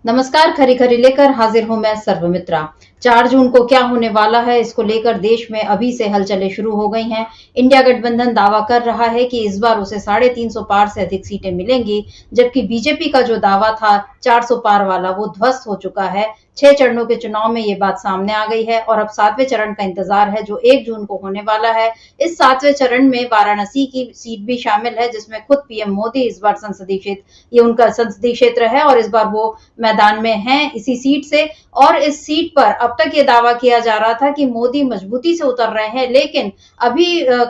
नमस्कार। खरी खरी लेकर हाजिर हूं मैं सर्वमित्रा। 4 जून को क्या होने वाला है, इसको लेकर देश में अभी से हलचलें शुरू हो गई हैं। इंडिया गठबंधन दावा कर रहा है कि इस बार उसे 350 पार से अधिक सीटें मिलेंगी, जबकि बीजेपी का जो दावा था 400 पार वाला, वो ध्वस्त हो चुका है। 6 चरणों के चुनाव में ये बात सामने आ गई है और अब 7वें चरण का इंतजार है, जो 1 जून को होने वाला है। इस 7वें चरण में वाराणसी की सीट भी शामिल है, जिसमें खुद पीएम मोदी इस बार संसदीय क्षेत्र, ये उनका संसदीय क्षेत्र है और इस बार वो मैदान में हैं इसी सीट से। और इस सीट पर अब तक ये दावा किया जा रहा था कि मोदी मजबूती से उतर रहे हैं, लेकिन अभी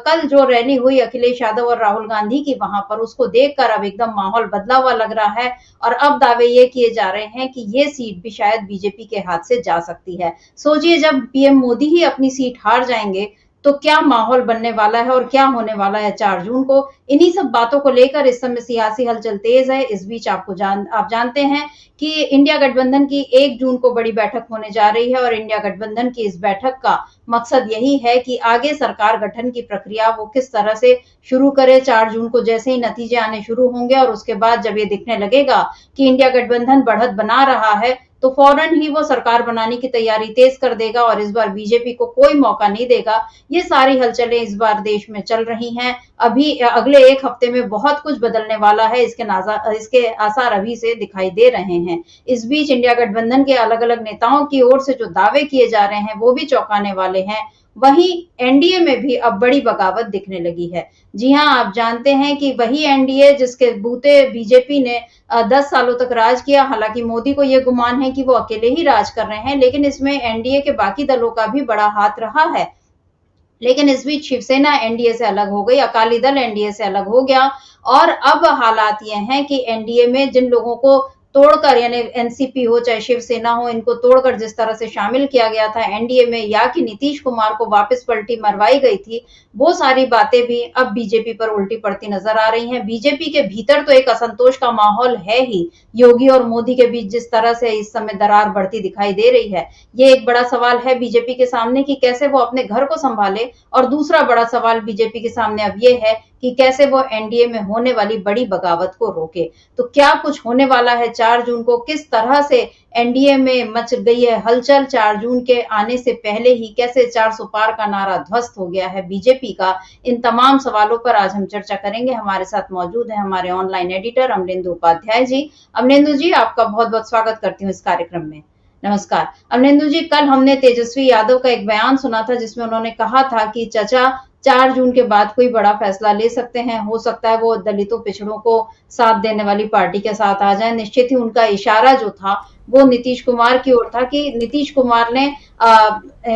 कल जो रैली हुई अखिलेश यादव और राहुल गांधी की, वहां पर उसको देखकर अब एकदम माहौल बदला हुआ लग रहा है और अब दावे ये किए जा रहे हैं कि ये सीट भी शायद बीजेपी के हाथ से जा सकती है। सोचिए, जब पीएम मोदी ही अपनी सीट हार जाएंगे तो क्या माहौल बनने वाला है और क्या होने वाला है 4 जून को। इन्हीं सब बातों को लेकर इस समय सियासी हलचल तेज है। इस बीच आप जानते हैं कि इंडिया गठबंधन की 1 जून को बड़ी बैठक होने जा रही है और इंडिया गठबंधन की इस बैठक का मकसद यही है कि आगे सरकार गठन की प्रक्रिया वो किस तरह से शुरू करे। 4 जून को जैसे ही नतीजे आने शुरू होंगे और उसके बाद जब ये दिखने लगेगा कि इंडिया गठबंधन बढ़त बना रहा है, तो फौरन ही वो सरकार बनाने की तैयारी तेज कर देगा और इस बार बीजेपी को कोई मौका नहीं देगा। ये सारी हलचलें इस बार देश में चल रही हैं। अभी अगले 1 हफ्ते में बहुत कुछ बदलने वाला है, इसके आसार अभी से दिखाई दे रहे हैं। इस बीच इंडिया गठबंधन के अलग अलग नेताओं की ओर से जो दावे किए जा रहे हैं वो भी चौंकाने वाले हैं। वहीं एनडीए में भी अब बड़ी बगावत दिखने लगी है। जी हां, आप जानते हैं कि वही एनडीए जिसके बूते बीजेपी ने 10 सालों तक राज किया। हालांकि मोदी को यह गुमान है कि वो अकेले ही राज कर रहे हैं, लेकिन इसमें एनडीए के बाकी दलों का भी बड़ा हाथ रहा है। लेकिन इस बीच शिवसेना एनडीए से अलग हो गई, अकाली दल एनडीए से अलग हो गया और अब हालात ये हैं कि एनडीए में जिन लोगों को तोड़कर, यानी एनसीपी हो चाहे शिवसेना हो, इनको तोड़कर जिस तरह से शामिल किया गया था एनडीए में, या कि नीतीश कुमार को वापस पलटी मरवाई गई थी, वो सारी बातें भी अब बीजेपी पर उल्टी पड़ती नजर आ रही हैं। बीजेपी के भीतर तो एक असंतोष का माहौल है ही। योगी और मोदी के बीच जिस तरह से इस समय दरार बढ़ती दिखाई दे रही है, ये एक बड़ा सवाल है बीजेपी के सामने कि कैसे वो अपने घर को संभाले। और दूसरा बड़ा सवाल बीजेपी के सामने अब ये है कि कैसे वो एनडीए में होने वाली बड़ी बगावत को रोके। तो क्या कुछ होने वाला है 4 जून को, किस तरह से एनडीए में मच गई है हलचल 4 जून के आने से पहले ही, कैसे 400 पार का नारा ध्वस्त हो गया है बीजेपी का, इन तमाम सवालों पर आज हम चर्चा करेंगे। हमारे साथ मौजूद है हमारे ऑनलाइन एडिटर अमलेंदु उपाध्याय जी। अमलेंदु जी, आपका बहुत बहुत स्वागत करती हूँ इस कार्यक्रम में। नमस्कार अमलेंदु जी। कल हमने तेजस्वी यादव का एक बयान सुना था जिसमें उन्होंने कहा था कि चाचा 4 जून के बाद कोई बड़ा फैसला ले सकते हैं, हो सकता है वो दलितों पिछड़ों को साथ देने वाली पार्टी के साथ आ जाए। निश्चित ही उनका इशारा जो था वो नीतीश कुमार की ओर था कि नीतीश कुमार ने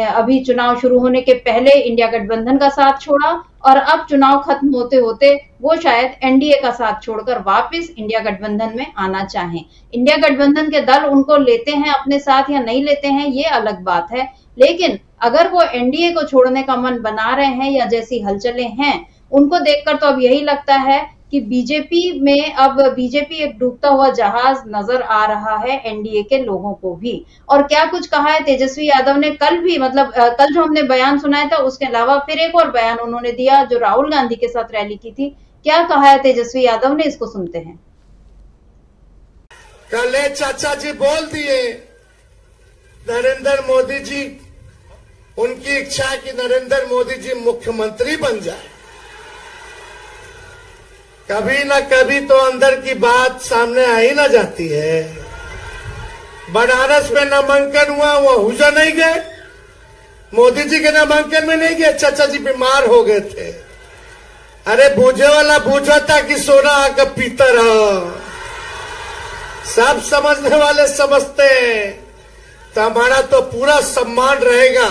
अभी चुनाव शुरू होने के पहले इंडिया गठबंधन का साथ छोड़ा और अब चुनाव खत्म होते होते वो शायद एनडीए का साथ छोड़कर वापस इंडिया गठबंधन में आना चाहें। इंडिया गठबंधन के दल उनको लेते हैं अपने साथ या नहीं लेते हैं, ये अलग बात है, लेकिन अगर वो एनडीए को छोड़ने का मन बना रहे हैं या जैसी हलचलें हैं, उनको देखकर तो अब यही लगता है कि बीजेपी में अब बीजेपी एक डूबता हुआ जहाज नजर आ रहा है एनडीए के लोगों को भी। और क्या कुछ कहा है तेजस्वी यादव ने कल भी, मतलब कल जो हमने बयान सुनाया था उसके अलावा फिर एक और बयान उन्होंने दिया जो राहुल गांधी के साथ रैली की थी। क्या कहा है तेजस्वी यादव ने, इसको सुनते हैं। कल चाचा जी बोल दिए, नरेंद्र मोदी जी, उनकी इच्छा है कि नरेंद्र मोदी जी मुख्यमंत्री बन जाए। कभी ना कभी तो अंदर की बात सामने आ ही ना जाती है। बनारस में नामांकन हुआ, वो हुजा नहीं गए, मोदी जी के नामांकन में नहीं गए, चाचा जी बीमार हो गए थे। अरे बूझे वाला बूझा था कि सोना आकर पीता रहा, सब समझने वाले समझते हैं, तो हमारा तो पूरा सम्मान रहेगा।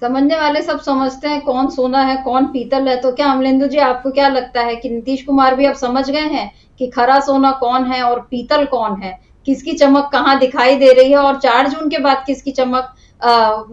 समझने वाले सब समझते हैं कौन सोना है कौन पीतल है। तो क्या अमलेंदु जी, आपको क्या लगता है कि नीतीश कुमार भी अब समझ गए हैं कि खरा सोना कौन है और पीतल कौन है, किसकी चमक कहाँ दिखाई दे रही है और 4 जून के बाद किसकी चमक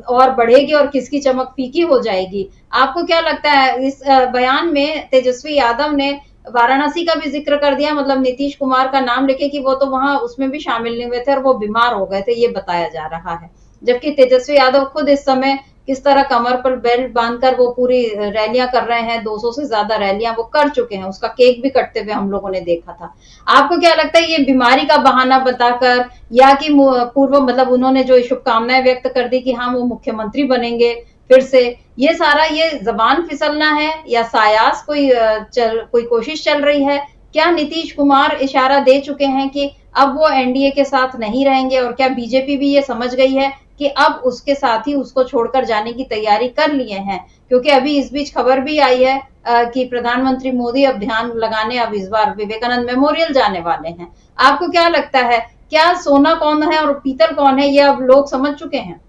और बढ़ेगी और किसकी चमक फीकी हो जाएगी? आपको क्या लगता है? इस बयान में तेजस्वी यादव ने वाराणसी का भी जिक्र कर दिया, मतलब नीतीश कुमार का नाम लेके कि वो तो वहां उसमें भी शामिल नहीं हुए थे और वो बीमार हो गए थे, ये बताया जा रहा है। जबकि तेजस्वी यादव खुद इस समय किस तरह कमर पर बेल्ट बांधकर वो पूरी रैलियां कर रहे हैं, 200 से ज्यादा रैलियां वो कर चुके हैं, उसका केक भी कटते हुए हम लोगों ने देखा था। आपको क्या लगता है, ये बीमारी का बहाना बताकर या कि पूर्व मतलब उन्होंने जो शुभकामनाएं व्यक्त कर दी कि हाँ वो मुख्यमंत्री बनेंगे फिर से, ये सारा ये जबान फिसलना है या सायास कोई कोशिश चल रही है? क्या नीतीश कुमार इशारा दे चुके हैं कि अब वो एनडीए के साथ नहीं रहेंगे, और क्या बीजेपी भी ये समझ गई है कि अब उसके साथ ही उसको छोड़कर जाने की तैयारी कर लिए हैं? क्योंकि अभी इस बीच खबर भी आई है कि प्रधानमंत्री मोदी अब ध्यान लगाने अब इस बार विवेकानंद मेमोरियल जाने वाले हैं। आपको क्या लगता है, क्या सोना कौन है और पीतल कौन है, ये अब लोग समझ चुके हैं?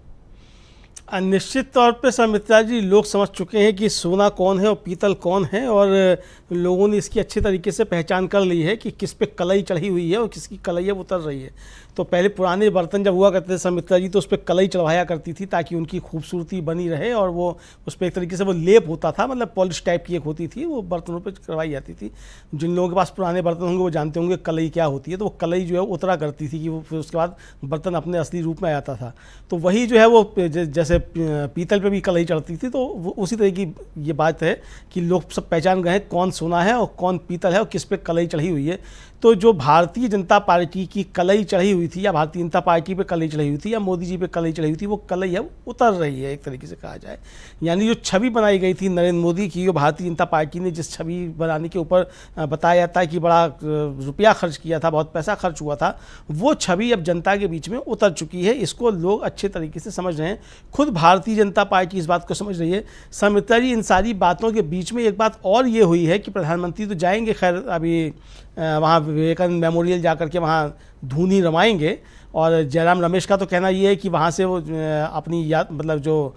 निश्चित तौर पे समित्रा जी, लोग समझ चुके हैं कि सोना कौन है और पीतल कौन है, और लोगों ने इसकी अच्छे तरीके से पहचान कर ली है कि किस पे कलई चढ़ी हुई है और किसकी कलई अब उतर रही है। तो पहले पुराने बर्तन जब हुआ करते थे समित्रा जी, तो उस पर कलई चढ़वाया करती थी ताकि उनकी खूबसूरती बनी रहे, और वो उस पर एक तरीके से वो लेप होता था, मतलब पॉलिश टाइप की एक होती थी, वो बर्तनों पर करवाई जाती थी। जिन लोगों के पास पुराने बर्तन होंगे वो जानते होंगे कलई क्या होती है। तो वो कलई जो है उतरा करती थी कि वो फिर उसके बाद बर्तन अपने असली रूप में आ जाता था। तो वही जो है वो जैसे पीतल पे भी कलई चढ़ती थी, तो उसी तरह की ये बात है कि लोग सब पहचान गए हैं कौन सोना है और कौन पीतल है और किस पे कलई चढ़ी हुई है। तो जो भारतीय जनता पार्टी की कलई चढ़ी हुई थी, या भारतीय जनता पार्टी पे कलई चढ़ी हुई थी, या मोदी जी पे कलई चढ़ी हुई थी, वो कलई अब उतर रही है एक तरीके से कहा जाए। यानी जो छवि बनाई गई थी नरेंद्र मोदी की, जो भारतीय जनता पार्टी ने जिस छवि बनाने के ऊपर बताया जाता है कि बड़ा रुपया खर्च किया था, बहुत पैसा खर्च हुआ था, वो छवि अब जनता के बीच में उतर चुकी है। इसको लोग अच्छे तरीके से समझ रहे हैं, खुद भारतीय जनता पार्टी इस बात को समझ रही है। समित्रा जी, इन सारी बातों के बीच में एक बात और ये हुई है कि प्रधानमंत्री तो जाएंगे खैर अभी वहाँ विवेकानंद मेमोरियल जाकर के वहाँ धूनी रमाएंगे, और जयराम रमेश का तो कहना ये है कि वहाँ से वो अपनी मतलब जो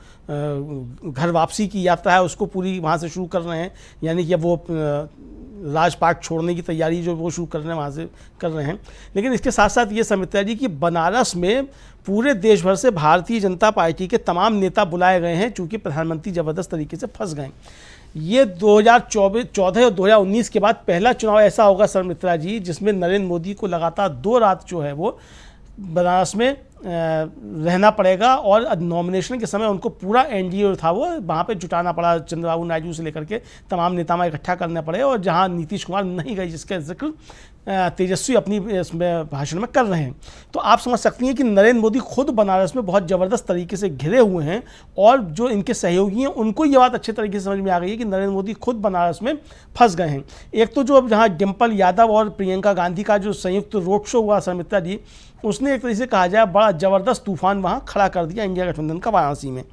घर वापसी की यात्रा है उसको पूरी वहाँ से शुरू कर रहे हैं, यानी कि अब वो राजपाट छोड़ने की तैयारी जो वो शुरू कर रहे हैं वहाँ से कर रहे हैं। लेकिन इसके साथ साथ ये समित्रा जी कि बनारस में पूरे देश भर से भारतीय जनता पार्टी के तमाम नेता बुलाए गए हैं, चूँकि प्रधानमंत्री ज़बरदस्त तरीके से फंस गए। ये 2014 और 2019 के बाद पहला चुनाव ऐसा होगा समित्रा जी जिसमें नरेंद्र मोदी को लगातार 2 रात जो है वो बनारस में रहना पड़ेगा, और नॉमिनेशन के समय उनको पूरा एनडीए था वो वहाँ पे जुटाना पड़ा, चंद्रबाबू नायडू से लेकर के तमाम नेताओं इकट्ठा करना पड़े, और जहाँ नीतीश कुमार नहीं गए जिसका जिक्र तेजस्वी अपनी इसमें भाषण में कर रहे हैं। तो आप समझ सकती हैं कि नरेंद्र मोदी खुद बनारस में बहुत ज़बरदस्त तरीके से घिरे हुए हैं, और जो इनके सहयोगी हैं उनको ये बात अच्छे तरीके से समझ में आ गई है कि नरेंद्र मोदी खुद बनारस में फंस गए हैं। एक तो जो अब जहाँ डिम्पल यादव और प्रियंका गांधी का जो संयुक्त रोड शो हुआ समित्रा जी, उसने एक तरीके से कहा जाए बड़ा ज़बरदस्त तूफान वहाँ खड़ा कर दिया इंडिया गठबंधन का वाराणसी में।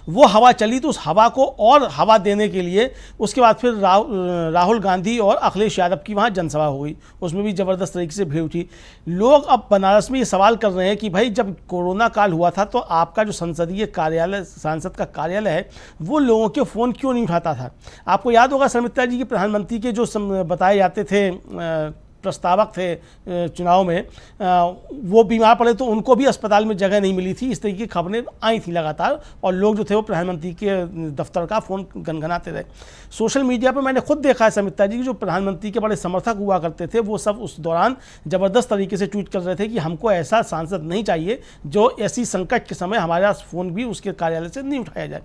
वो हवा चली तो उस हवा को और हवा देने के लिए उसके बाद फिर राहुल गांधी और अखिलेश यादव की वहाँ जनसभा हो गई, उसमें भी ज़बरदस्त तरीके से भीड़ उठी। लोग अब बनारस में ये सवाल कर रहे हैं कि भाई जब कोरोना काल हुआ था तो आपका जो संसदीय कार्यालय, सांसद का कार्यालय है, वो लोगों के फ़ोन क्यों नहीं उठाता था? आपको याद होगा समित्रा जी कि प्रधानमंत्री के जो बताए जाते थे प्रस्तावक थे चुनाव में, वो बीमार पड़े तो उनको भी अस्पताल में जगह नहीं मिली थी, इस तरीके की खबरें आई थी लगातार, और लोग जो थे वो प्रधानमंत्री के दफ्तर का फ़ोन गनगनाते रहे। सोशल मीडिया पर मैंने खुद देखा है समित्रा जी की जो प्रधानमंत्री के बड़े समर्थक हुआ करते थे वो सब उस दौरान ज़बरदस्त तरीके से ट्वीट कर रहे थे कि हमको ऐसा सांसद नहीं चाहिए जो ऐसी संकट के समय हमारा फ़ोन भी उसके कार्यालय से नहीं उठाया जाए।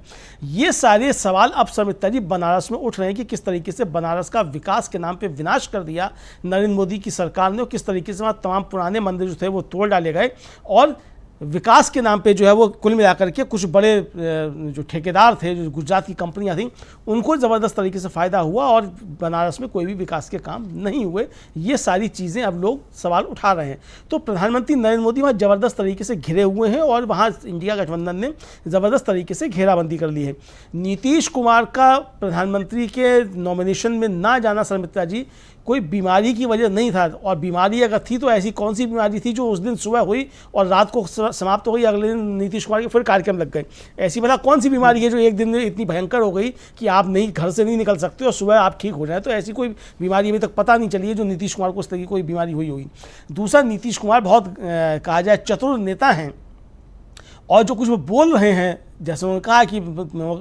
ये सारे सवाल अब समित्रा जी बनारस में उठ रहे हैं कि किस तरीके से बनारस का विकास के नाम पर विनाश कर दिया नरेंद्र मोदी की सरकार ने, और किस तरीके से वहाँ तमाम पुराने मंदिर जो थे वो तोड़ डाले गए, और विकास के नाम पे जो है वो कुल मिलाकर के कुछ बड़े जो ठेकेदार थे, जो गुजरात की कंपनियां थीं, उनको ज़बरदस्त तरीके से फ़ायदा हुआ और बनारस में कोई भी विकास के काम नहीं हुए। ये सारी चीज़ें अब लोग सवाल उठा रहे हैं। तो प्रधानमंत्री नरेंद्र मोदी वहाँ ज़बरदस्त तरीके से घिरे हुए हैं, और वहाँ इंडिया गठबंधन ने ज़बरदस्त तरीके से घेराबंदी कर ली है। नीतीश कुमार का प्रधानमंत्री के नॉमिनेशन में ना जाना समित्रा जी कोई बीमारी की वजह नहीं था, और बीमारी अगर थी तो ऐसी कौन सी बीमारी थी जो उस दिन सुबह हुई और रात को समाप्त हो गई, अगले दिन नीतीश कुमार के फिर कार्यक्रम लग गए? ऐसी भला कौन सी बीमारी है जो एक दिन में इतनी भयंकर हो गई कि आप नहीं घर से नहीं निकल सकते और सुबह आप ठीक हो जाए? तो ऐसी कोई बीमारी अभी तक पता नहीं चली है जो नीतीश कुमार को उस तरह की कोई बीमारी हुई होगी। दूसरा, नीतीश कुमार बहुत कहा जाए चतुर नेता हैं, और जो कुछ वो बोल रहे हैं, जैसे उन्होंने कहा कि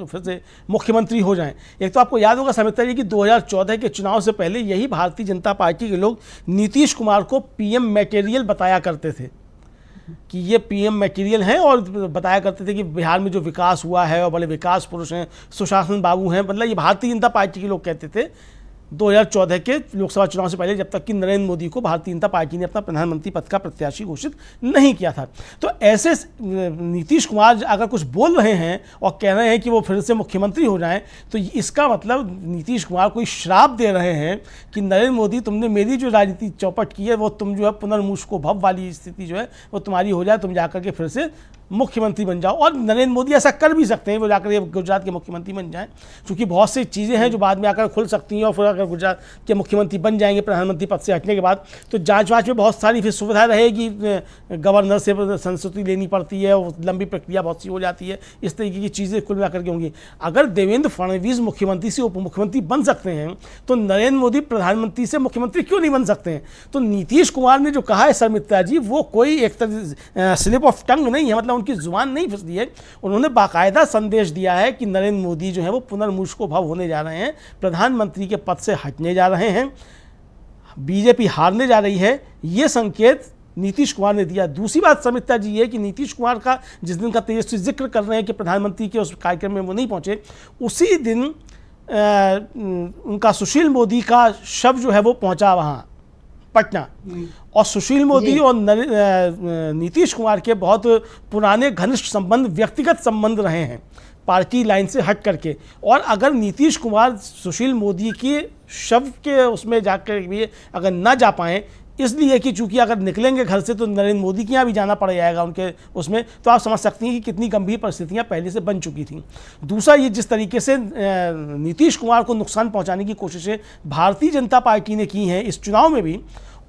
फिर से मुख्यमंत्री हो जाएं। एक तो आपको याद होगा समित्रा जी कि 2014 के चुनाव से पहले यही भारतीय जनता पार्टी के लोग नीतीश कुमार को पीएम मटेरियल बताया करते थे। कि ये पीएम मटेरियल हैं, और बताया करते थे कि बिहार में जो विकास हुआ है और बड़े विकास पुरुष हैं, सुशासन बाबू हैं, मतलब ये भारतीय जनता पार्टी के लोग कहते थे 2014 के लोकसभा चुनाव से पहले, जब तक कि नरेंद्र मोदी को भारतीय जनता पार्टी ने अपना प्रधानमंत्री पद का प्रत्याशी घोषित नहीं किया था। तो ऐसे नीतीश कुमार अगर कुछ बोल रहे हैं और कह रहे हैं कि वो फिर से मुख्यमंत्री हो जाएं, तो इसका मतलब नीतीश कुमार कोई श्राप दे रहे हैं कि नरेंद्र मोदी, तुमने मेरी जो राजनीति चौपट की है वो तुम जो है पुनर्मुष्को भव वाली स्थिति जो है वो तुम्हारी हो जाए, तुम जाकर के फिर से मुख्यमंत्री बन जाओ। और नरेंद्र मोदी ऐसा कर भी सकते हैं, वो जाकर ये गुजरात के मुख्यमंत्री बन जाएं, क्योंकि बहुत सी चीज़ें हैं जो बाद में आकर खुल सकती हैं, और फिर अगर गुजरात के मुख्यमंत्री बन जाएंगे प्रधानमंत्री पद से हटने के बाद, तो जांच वाँच में बहुत सारी फिर सुविधा रहेगी, गवर्नर से संस्तुति लेनी पड़ती है, और लंबी प्रक्रिया बहुत सी हो जाती है, इस तरीके की चीज़ें कुल मिलाकर के होंगी। अगर देवेंद्र फडणवीस मुख्यमंत्री से उप मुख्यमंत्री बन सकते हैं, तो नरेंद्र मोदी प्रधानमंत्री से मुख्यमंत्री क्यों नहीं बन सकते हैं? तो नीतीश कुमार ने जो कहा है सरमित्रा जी, वो कोई एक तरह स्लिप ऑफ टंग नहीं है, मतलब उनकी जुबान नहीं फिसली है। उन्होंने बाकायदा संदेश दिया है कि नरेंद्र मोदी जो है वो पुनर्मुष्को भव होने जा रहे हैं, प्रधानमंत्री के पद से हटने जा रहे हैं, बीजेपी हारने जा रही है, ये संकेत नीतीश कुमार ने दिया। दूसरी बात समिता जी है कि नीतीश कुमार का जिस दिन का तेजस्वी जिक्र कर रहे हैं कि प्रधानमंत्री के उस कार्यक्रम में वो नहीं पहुंचे, उसी दिन उनका सुशील मोदी का शव जो है वो पहुंचा वहाँ पटना, और सुशील मोदी और नीतीश कुमार के बहुत पुराने घनिष्ठ संबंध, व्यक्तिगत संबंध रहे हैं पार्टी लाइन से हट करके। और अगर नीतीश कुमार सुशील मोदी के शव के उसमें जाकर भी अगर ना जा पाएँ, इसलिए कि चूंकि अगर निकलेंगे घर से तो नरेंद्र मोदी के यहाँ भी जाना पड़ जाएगा उनके उसमें, तो आप समझ सकती हैं कि कितनी गंभीर परिस्थितियाँ पहले से बन चुकी थीं। दूसरा, ये जिस तरीके से नीतीश कुमार को नुकसान पहुँचाने की कोशिशें भारतीय जनता पार्टी ने की हैं इस चुनाव में भी,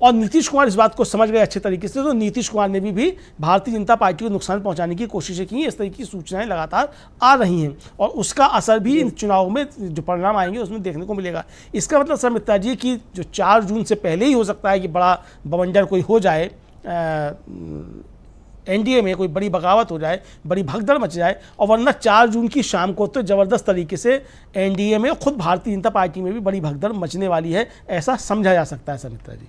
और नीतीश कुमार इस बात को समझ गए अच्छे तरीके से, तो नीतीश कुमार ने भी भारतीय जनता पार्टी को नुकसान पहुंचाने की कोशिशें की। इस तरह की सूचनाएं लगातार आ रही हैं, और उसका असर भी इन चुनाव में जो परिणाम आएंगे उसमें देखने को मिलेगा। इसका मतलब सर मित्रा जी कि जो 4 जून से पहले ही हो सकता है कि बड़ा बवंडर कोई हो जाए, एनडीए में कोई बड़ी बगावत हो जाए, बड़ी भगदड़ मच जाए, और वरना 4 जून की शाम को तो ज़बरदस्त तरीके से एनडीए में, खुद भारतीय जनता पार्टी में भी बड़ी भगदड़ मचने वाली है, ऐसा समझा जा सकता है सर मित्रा जी।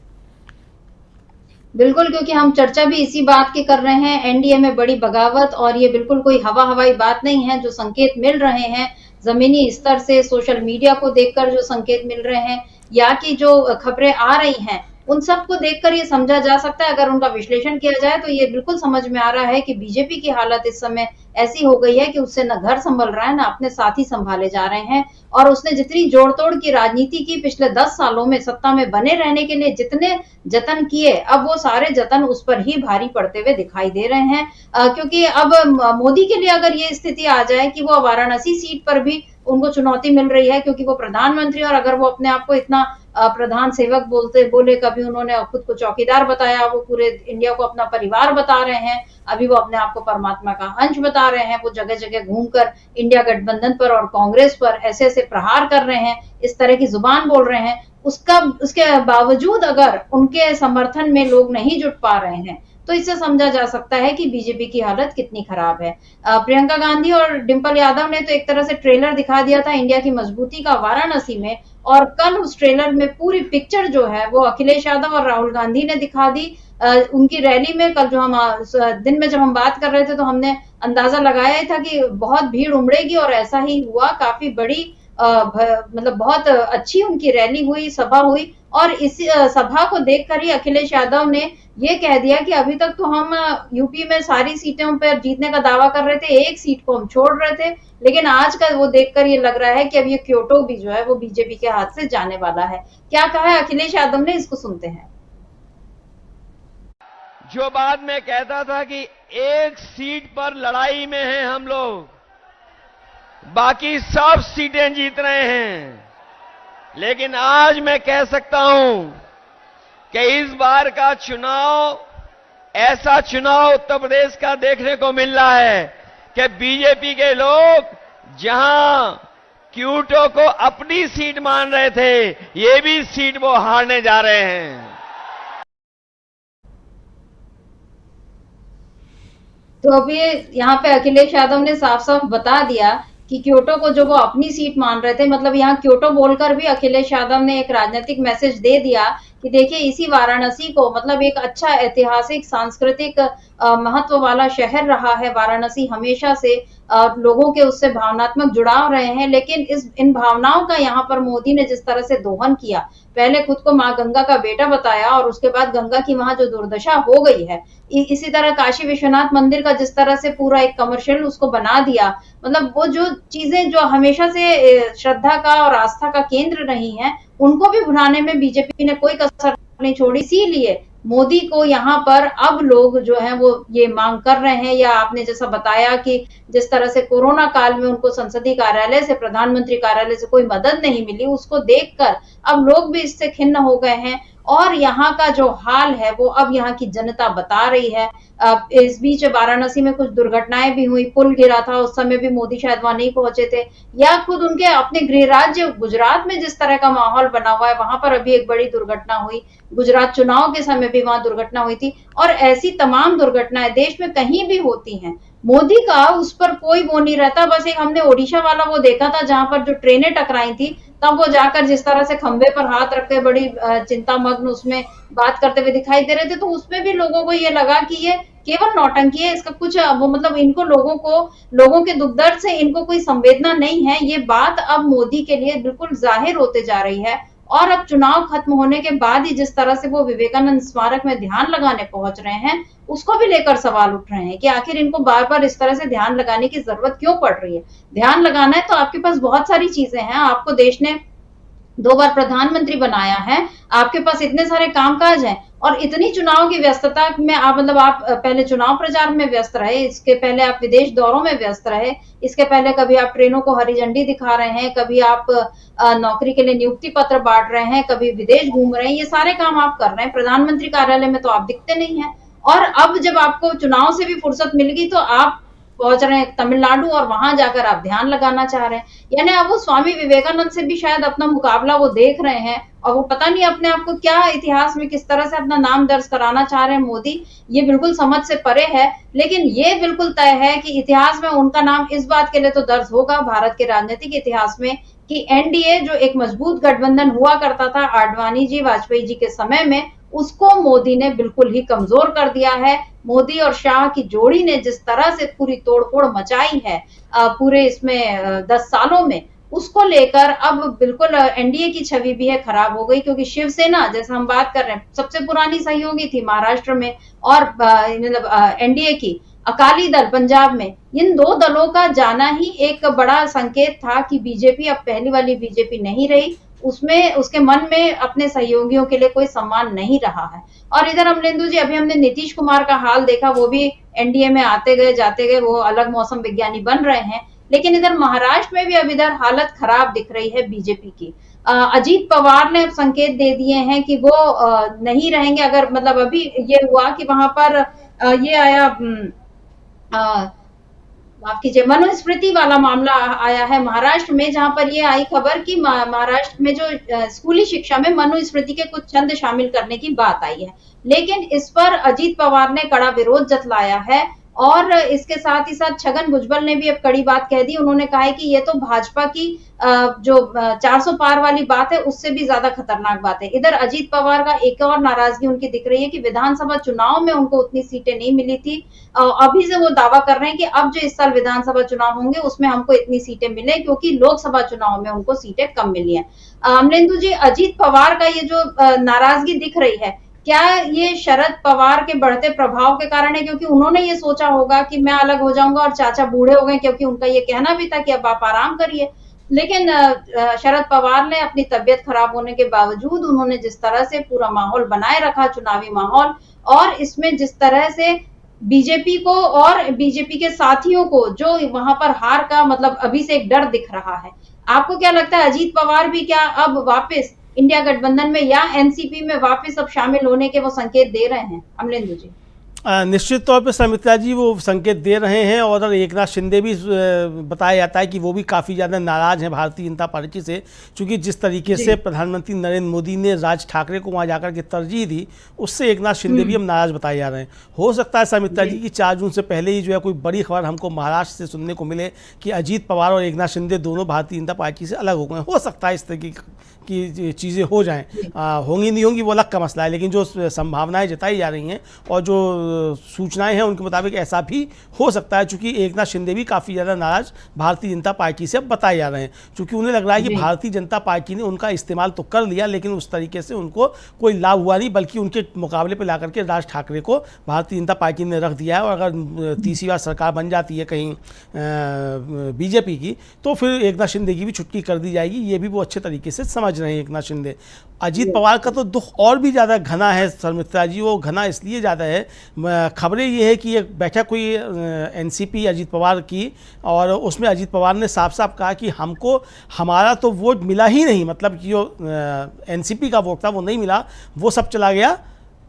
बिल्कुल, क्योंकि हम चर्चा भी इसी बात की कर रहे हैं, एनडीए में बड़ी बगावत, और ये बिल्कुल कोई हवाई बात नहीं है। जो संकेत मिल रहे हैं जमीनी स्तर से, सोशल मीडिया को देखकर जो संकेत मिल रहे हैं, या कि जो खबरें आ रही हैं, उन सबको देखकर ये समझा जा सकता है, अगर उनका विश्लेषण किया जाए तो ये बिल्कुल समझ में आ रहा है कि बीजेपी की हालत इस समय ऐसी हो गई है कि उससे न घर संभल रहा है, न अपने साथी संभाले जा रहे हैं। और उसने जितनी जोड़ तोड़ की राजनीति की पिछले 10 सालों में, सत्ता में बने रहने के लिए जितने जतन किए, अब वो सारे जतन उस पर ही भारी पड़ते हुए दिखाई दे रहे हैं। क्योंकि अब मोदी के लिए अगर ये स्थिति आ जाए कि वो वाराणसी सीट पर भी उनको चुनौती मिल रही है, क्योंकि वो प्रधानमंत्री, और अगर वो अपने आप को इतना प्रधान सेवक बोले, कभी उन्होंने खुद को चौकीदार बताया, वो पूरे इंडिया को अपना परिवार बता रहे हैं, अभी वो अपने आप को परमात्मा का अंश बता रहे हैं, वो जगह जगह घूमकर इंडिया गठबंधन पर और कांग्रेस पर ऐसे ऐसे प्रहार कर रहे हैं, इस तरह की जुबान बोल रहे हैं। उसके बावजूद अगर उनके समर्थन में लोग नहीं जुट पा रहे हैं, तो इससे समझा जा सकता है कि बीजेपी की हालत कितनी खराब है। प्रियंका गांधी और डिंपल यादव ने तो एक तरह से ट्रेलर दिखा दिया था इंडिया की मजबूती का वाराणसी में, और कल उस ट्रेलर में पूरी पिक्चर जो है वो अखिलेश यादव और राहुल गांधी ने दिखा दी। उनकी रैली में कल जो हम दिन में जब हम बात कर रहे थे तो हमने अंदाजा लगाया था कि बहुत भीड़ उमड़ेगी, और ऐसा ही हुआ। काफी बड़ी मतलब बहुत अच्छी उनकी रैली हुई, सभा हुई, और इस सभा को देखकर ही अखिलेश यादव ने ये कह दिया कि अभी तक तो हम यूपी में सारी सीटों पर जीतने का दावा कर रहे थे, एक सीट को हम छोड़ रहे थे, लेकिन आज का वो देखकर ये लग रहा है कि अब ये क्योटो भी जो है वो बीजेपी के हाथ से जाने वाला है। क्या कहा है अखिलेश यादव ने, इसको सुनते हैं। जो बात मैं कहता था कि एक सीट पर लड़ाई में हैं हम लोग, बाकी सब सीटें जीत रहे हैं, लेकिन आज मैं कह सकता हूं कि इस बार का चुनाव ऐसा चुनाव उत्तर प्रदेश का देखने को मिल रहा है कि बीजेपी के लोग जहां क्यूटो को अपनी सीट मान रहे थे, ये भी सीट वो हारने जा रहे हैं। तो अभी यहाँ पे अखिलेश यादव ने साफ साफ बता दिया कि क्योटो को जो वो अपनी सीट मान रहे थे, मतलब यहाँ क्योटो बोलकर भी अखिलेश यादव ने एक राजनीतिक मैसेज दे दिया कि देखिए इसी वाराणसी को, मतलब एक अच्छा ऐतिहासिक सांस्कृतिक महत्व वाला शहर रहा है वाराणसी हमेशा से, लोगों के उससे भावनात्मक जुड़ाव रहे हैं, लेकिन इन भावनाओं का यहाँ पर मोदी ने जिस तरह से दोहन किया, पहले खुद को माँ गंगा का बेटा बताया और उसके बाद गंगा की वहां जो दुर्दशा हो गई है, इसी तरह काशी विश्वनाथ मंदिर का जिस तरह से पूरा एक कमर्शियल उसको बना दिया, मतलब वो जो चीजें जो हमेशा से श्रद्धा का और आस्था का केंद्र रही हैं, उनको भी भुनाने में बीजेपी ने कोई कसर नहीं छोड़ी। इसीलिए मोदी को यहाँ पर अब लोग जो हैं वो ये मांग कर रहे हैं, या आपने जैसा बताया कि जिस तरह से कोरोना काल में उनको संसदीय कार्यालय से, प्रधानमंत्री कार्यालय से कोई मदद नहीं मिली, उसको देखकर अब लोग भी इससे खिन्न हो गए हैं और यहाँ का जो हाल है वो अब यहाँ की जनता बता रही है। इस बीच वाराणसी में कुछ दुर्घटनाएं भी हुई, पुल गिरा था, उस समय भी मोदी शायद वहां नहीं पहुंचे थे, या खुद उनके अपने गृह राज्य गुजरात में जिस तरह का माहौल बना हुआ है वहां पर अभी एक बड़ी दुर्घटना हुई, गुजरात चुनाव के समय भी वहां दुर्घटना हुई थी, और ऐसी तमाम दुर्घटनाएं देश में कहीं भी होती हैं, मोदी का उस पर कोई वो नहीं रहता। बस एक हमने ओडिशा वाला वो देखा था जहां पर जो ट्रेनें टकराई थी, तब वो जाकर जिस तरह से खंबे पर हाथ रख के बड़ी चिंतामग्न उसमें बात करते हुए दिखाई दे रहे थे, तो उसमें भी लोगों को ये लगा कि ये केवल नौटंकी है, इसका कुछ वो मतलब इनको लोगों के दुख दर्द से इनको कोई संवेदना नहीं है। ये बात अब मोदी के लिए बिल्कुल जाहिर होते जा रही है, और अब चुनाव खत्म होने के बाद ही जिस तरह से वो विवेकानंद स्मारक में ध्यान लगाने पहुंच रहे हैं, उसको भी लेकर सवाल उठ रहे हैं कि आखिर इनको बार बार इस तरह से ध्यान लगाने की जरूरत क्यों पड़ रही है। ध्यान लगाना है तो आपके पास बहुत सारी चीजें हैं, आपको देश ने 2 बार प्रधानमंत्री बनाया है, आपके पास इतने सारे कामकाज हैं, और इतनी चुनाव की व्यस्तता में आप पहले चुनाव प्रचार में व्यस्त रहे, इसके पहले आप विदेश दौरों में व्यस्त रहे, इसके पहले कभी आप ट्रेनों को हरी झंडी दिखा रहे हैं, कभी आप नौकरी के लिए नियुक्ति पत्र बांट रहे हैं, कभी विदेश घूम रहे हैं, ये सारे काम आप कर रहे हैं, प्रधानमंत्री कार्यालय में तो आप दिखते नहीं है। और अब जब आपको चुनाव से भी फुर्सत मिल गई तो आप पहुंच रहे हैं तमिलनाडु और वहां जाकर आप ध्यान लगाना चाह रहे हैं, यानी अब वो स्वामी विवेकानंद से भी शायद अपना मुकाबला वो देख रहे हैं, और वो पता नहीं अपने आप को क्या इतिहास में किस तरह से अपना नाम दर्ज कराना चाह रहे हैं मोदी, ये बिल्कुल समझ से परे है। लेकिन ये बिल्कुल तय है कि इतिहास में उनका नाम इस बात के लिए तो दर्ज होगा भारत के राजनीतिक इतिहास में कि एनडीए जो एक मजबूत गठबंधन हुआ करता था आडवाणी जी वाजपेयी जी के समय में, उसको मोदी ने बिल्कुल ही कमजोर कर दिया है। मोदी और शाह की जोड़ी ने जिस तरह से पूरी तोड़फोड़ मचाई है पूरे इसमें 10 सालों में, उसको लेकर अब बिल्कुल एनडीए की छवि भी है खराब हो गई, क्योंकि शिवसेना जैसा हम बात कर रहे हैं सबसे पुरानी सहयोगी थी महाराष्ट्र में, और एनडीए की अकाली दल पंजाब में, इन 2 दलों का जाना ही एक बड़ा संकेत था कि बीजेपी अब पहली वाली बीजेपी नहीं रही, उसमें उसके मन में अपने सहयोगियों के लिए कोई सम्मान नहीं रहा है। और इधर अमलेंदु जी, अभी हमने नीतीश कुमार का हाल देखा, वो भी एनडीए में आते गए जाते गए, वो अलग मौसम विज्ञानी बन रहे हैं, लेकिन इधर महाराष्ट्र में भी अब इधर हालत खराब दिख रही है बीजेपी की। अजीत पवार ने अब संकेत दे दिए हैं कि वो नहीं रहेंगे, अगर अभी ये हुआ कि वहां पर ये आया माफ कीजिए मनुस्मृति वाला मामला आया है महाराष्ट्र में, जहां पर ये आई खबर कि महाराष्ट्र में जो स्कूली शिक्षा में मनुस्मृति के कुछ छंद शामिल करने की बात आई है, लेकिन इस पर अजीत पवार ने कड़ा विरोध जतलाया है, और इसके साथ ही साथ छगन भुजबल ने भी अब कड़ी बात कह दी। उन्होंने कहा है कि ये तो भाजपा की जो 400 पार वाली बात है उससे भी ज्यादा खतरनाक बात है। इधर अजीत पवार का एक और नाराजगी उनकी दिख रही है कि विधानसभा चुनाव में उनको उतनी सीटें नहीं मिली थी, अभी से वो दावा कर रहे हैं कि अब जो इस साल विधानसभा चुनाव होंगे उसमें हमको इतनी सीटें मिले, क्योंकि लोकसभा चुनाव में उनको सीटें कम मिली है। अमलेंदु जी, अजीत पवार का ये जो नाराजगी दिख रही है, क्या ये शरद पवार के बढ़ते प्रभाव के कारण है, क्योंकि उन्होंने ये सोचा होगा कि मैं अलग हो जाऊंगा और चाचा बूढ़े हो गए, क्योंकि उनका ये कहना भी था कि अब आप आराम करिए, लेकिन शरद पवार ने अपनी तबीयत खराब होने के बावजूद उन्होंने जिस तरह से पूरा माहौल बनाए रखा, चुनावी माहौल, और इसमें जिस तरह से बीजेपी को और बीजेपी के साथियों को जो वहां पर हार का अभी से एक डर दिख रहा है, आपको क्या लगता है अजीत पवार भी क्या अब वापस इंडिया गठबंधन में या एनसीपी में वापस अब शामिल होने के वो संकेत दे रहे हैं? अमलेंदु जी। निश्चित तौर पे समित्रा जी वो संकेत दे रहे हैं और एकनाथ शिंदे भी बताया जाता है कि वो भी काफ़ी ज़्यादा नाराज़ हैं भारतीय जनता पार्टी से, क्योंकि जिस तरीके से प्रधानमंत्री नरेंद्र मोदी ने राज ठाकरे को वहाँ जाकर के तरजीह दी, उससे एकनाथ शिंदे भी हम नाराज़ बताए जा रहे हैं। हो सकता है समित्रा जी कि 4 जून से पहले ही जो है कोई बड़ी खबर हमको महाराष्ट्र से सुनने को मिले कि अजीत पवार और एकनाथ शिंदे दोनों भारतीय जनता पार्टी से अलग हो गए। हो सकता है इस तरह की चीज़ें हो जाएं, होंगी नहीं होंगी वो अलग का मसला है, लेकिन जो संभावनाएं जताई जा रही हैं और जो सूचनाएं हैं उनके मुताबिक ऐसा भी हो सकता है, चूंकि एकनाथ शिंदे भी काफ़ी ज़्यादा नाराज भारतीय जनता पार्टी से अब बताए जा रहे हैं, क्योंकि उन्हें लग रहा है कि भारतीय जनता पार्टी ने उनका इस्तेमाल तो कर लिया लेकिन उस तरीके से उनको कोई लाभ हुआ नहीं, बल्कि उनके मुकाबले पर ला करके राज ठाकरे को भारतीय जनता पार्टी ने रख दिया है। और अगर तीसरी बार सरकार बन जाती है कहीं बीजेपी की, तो फिर एकनाथ शिंदे की भी छुट्टी कर दी जाएगी, ये भी वो अच्छे तरीके से समझ रहे हैं एकनाथ शिंदे। अजीत पवार का तो दुख और भी ज़्यादा घना है समित्रा जी, वो घना इसलिए ज़्यादा है, खबरें ये है कि एक बैठक हुई एनसीपी अजीत पवार की, और उसमें अजीत पवार ने साफ साफ कहा कि हमको हमारा तो वोट मिला ही नहीं, मतलब कि जो एनसीपी का वोट था वो नहीं मिला, वो सब चला गया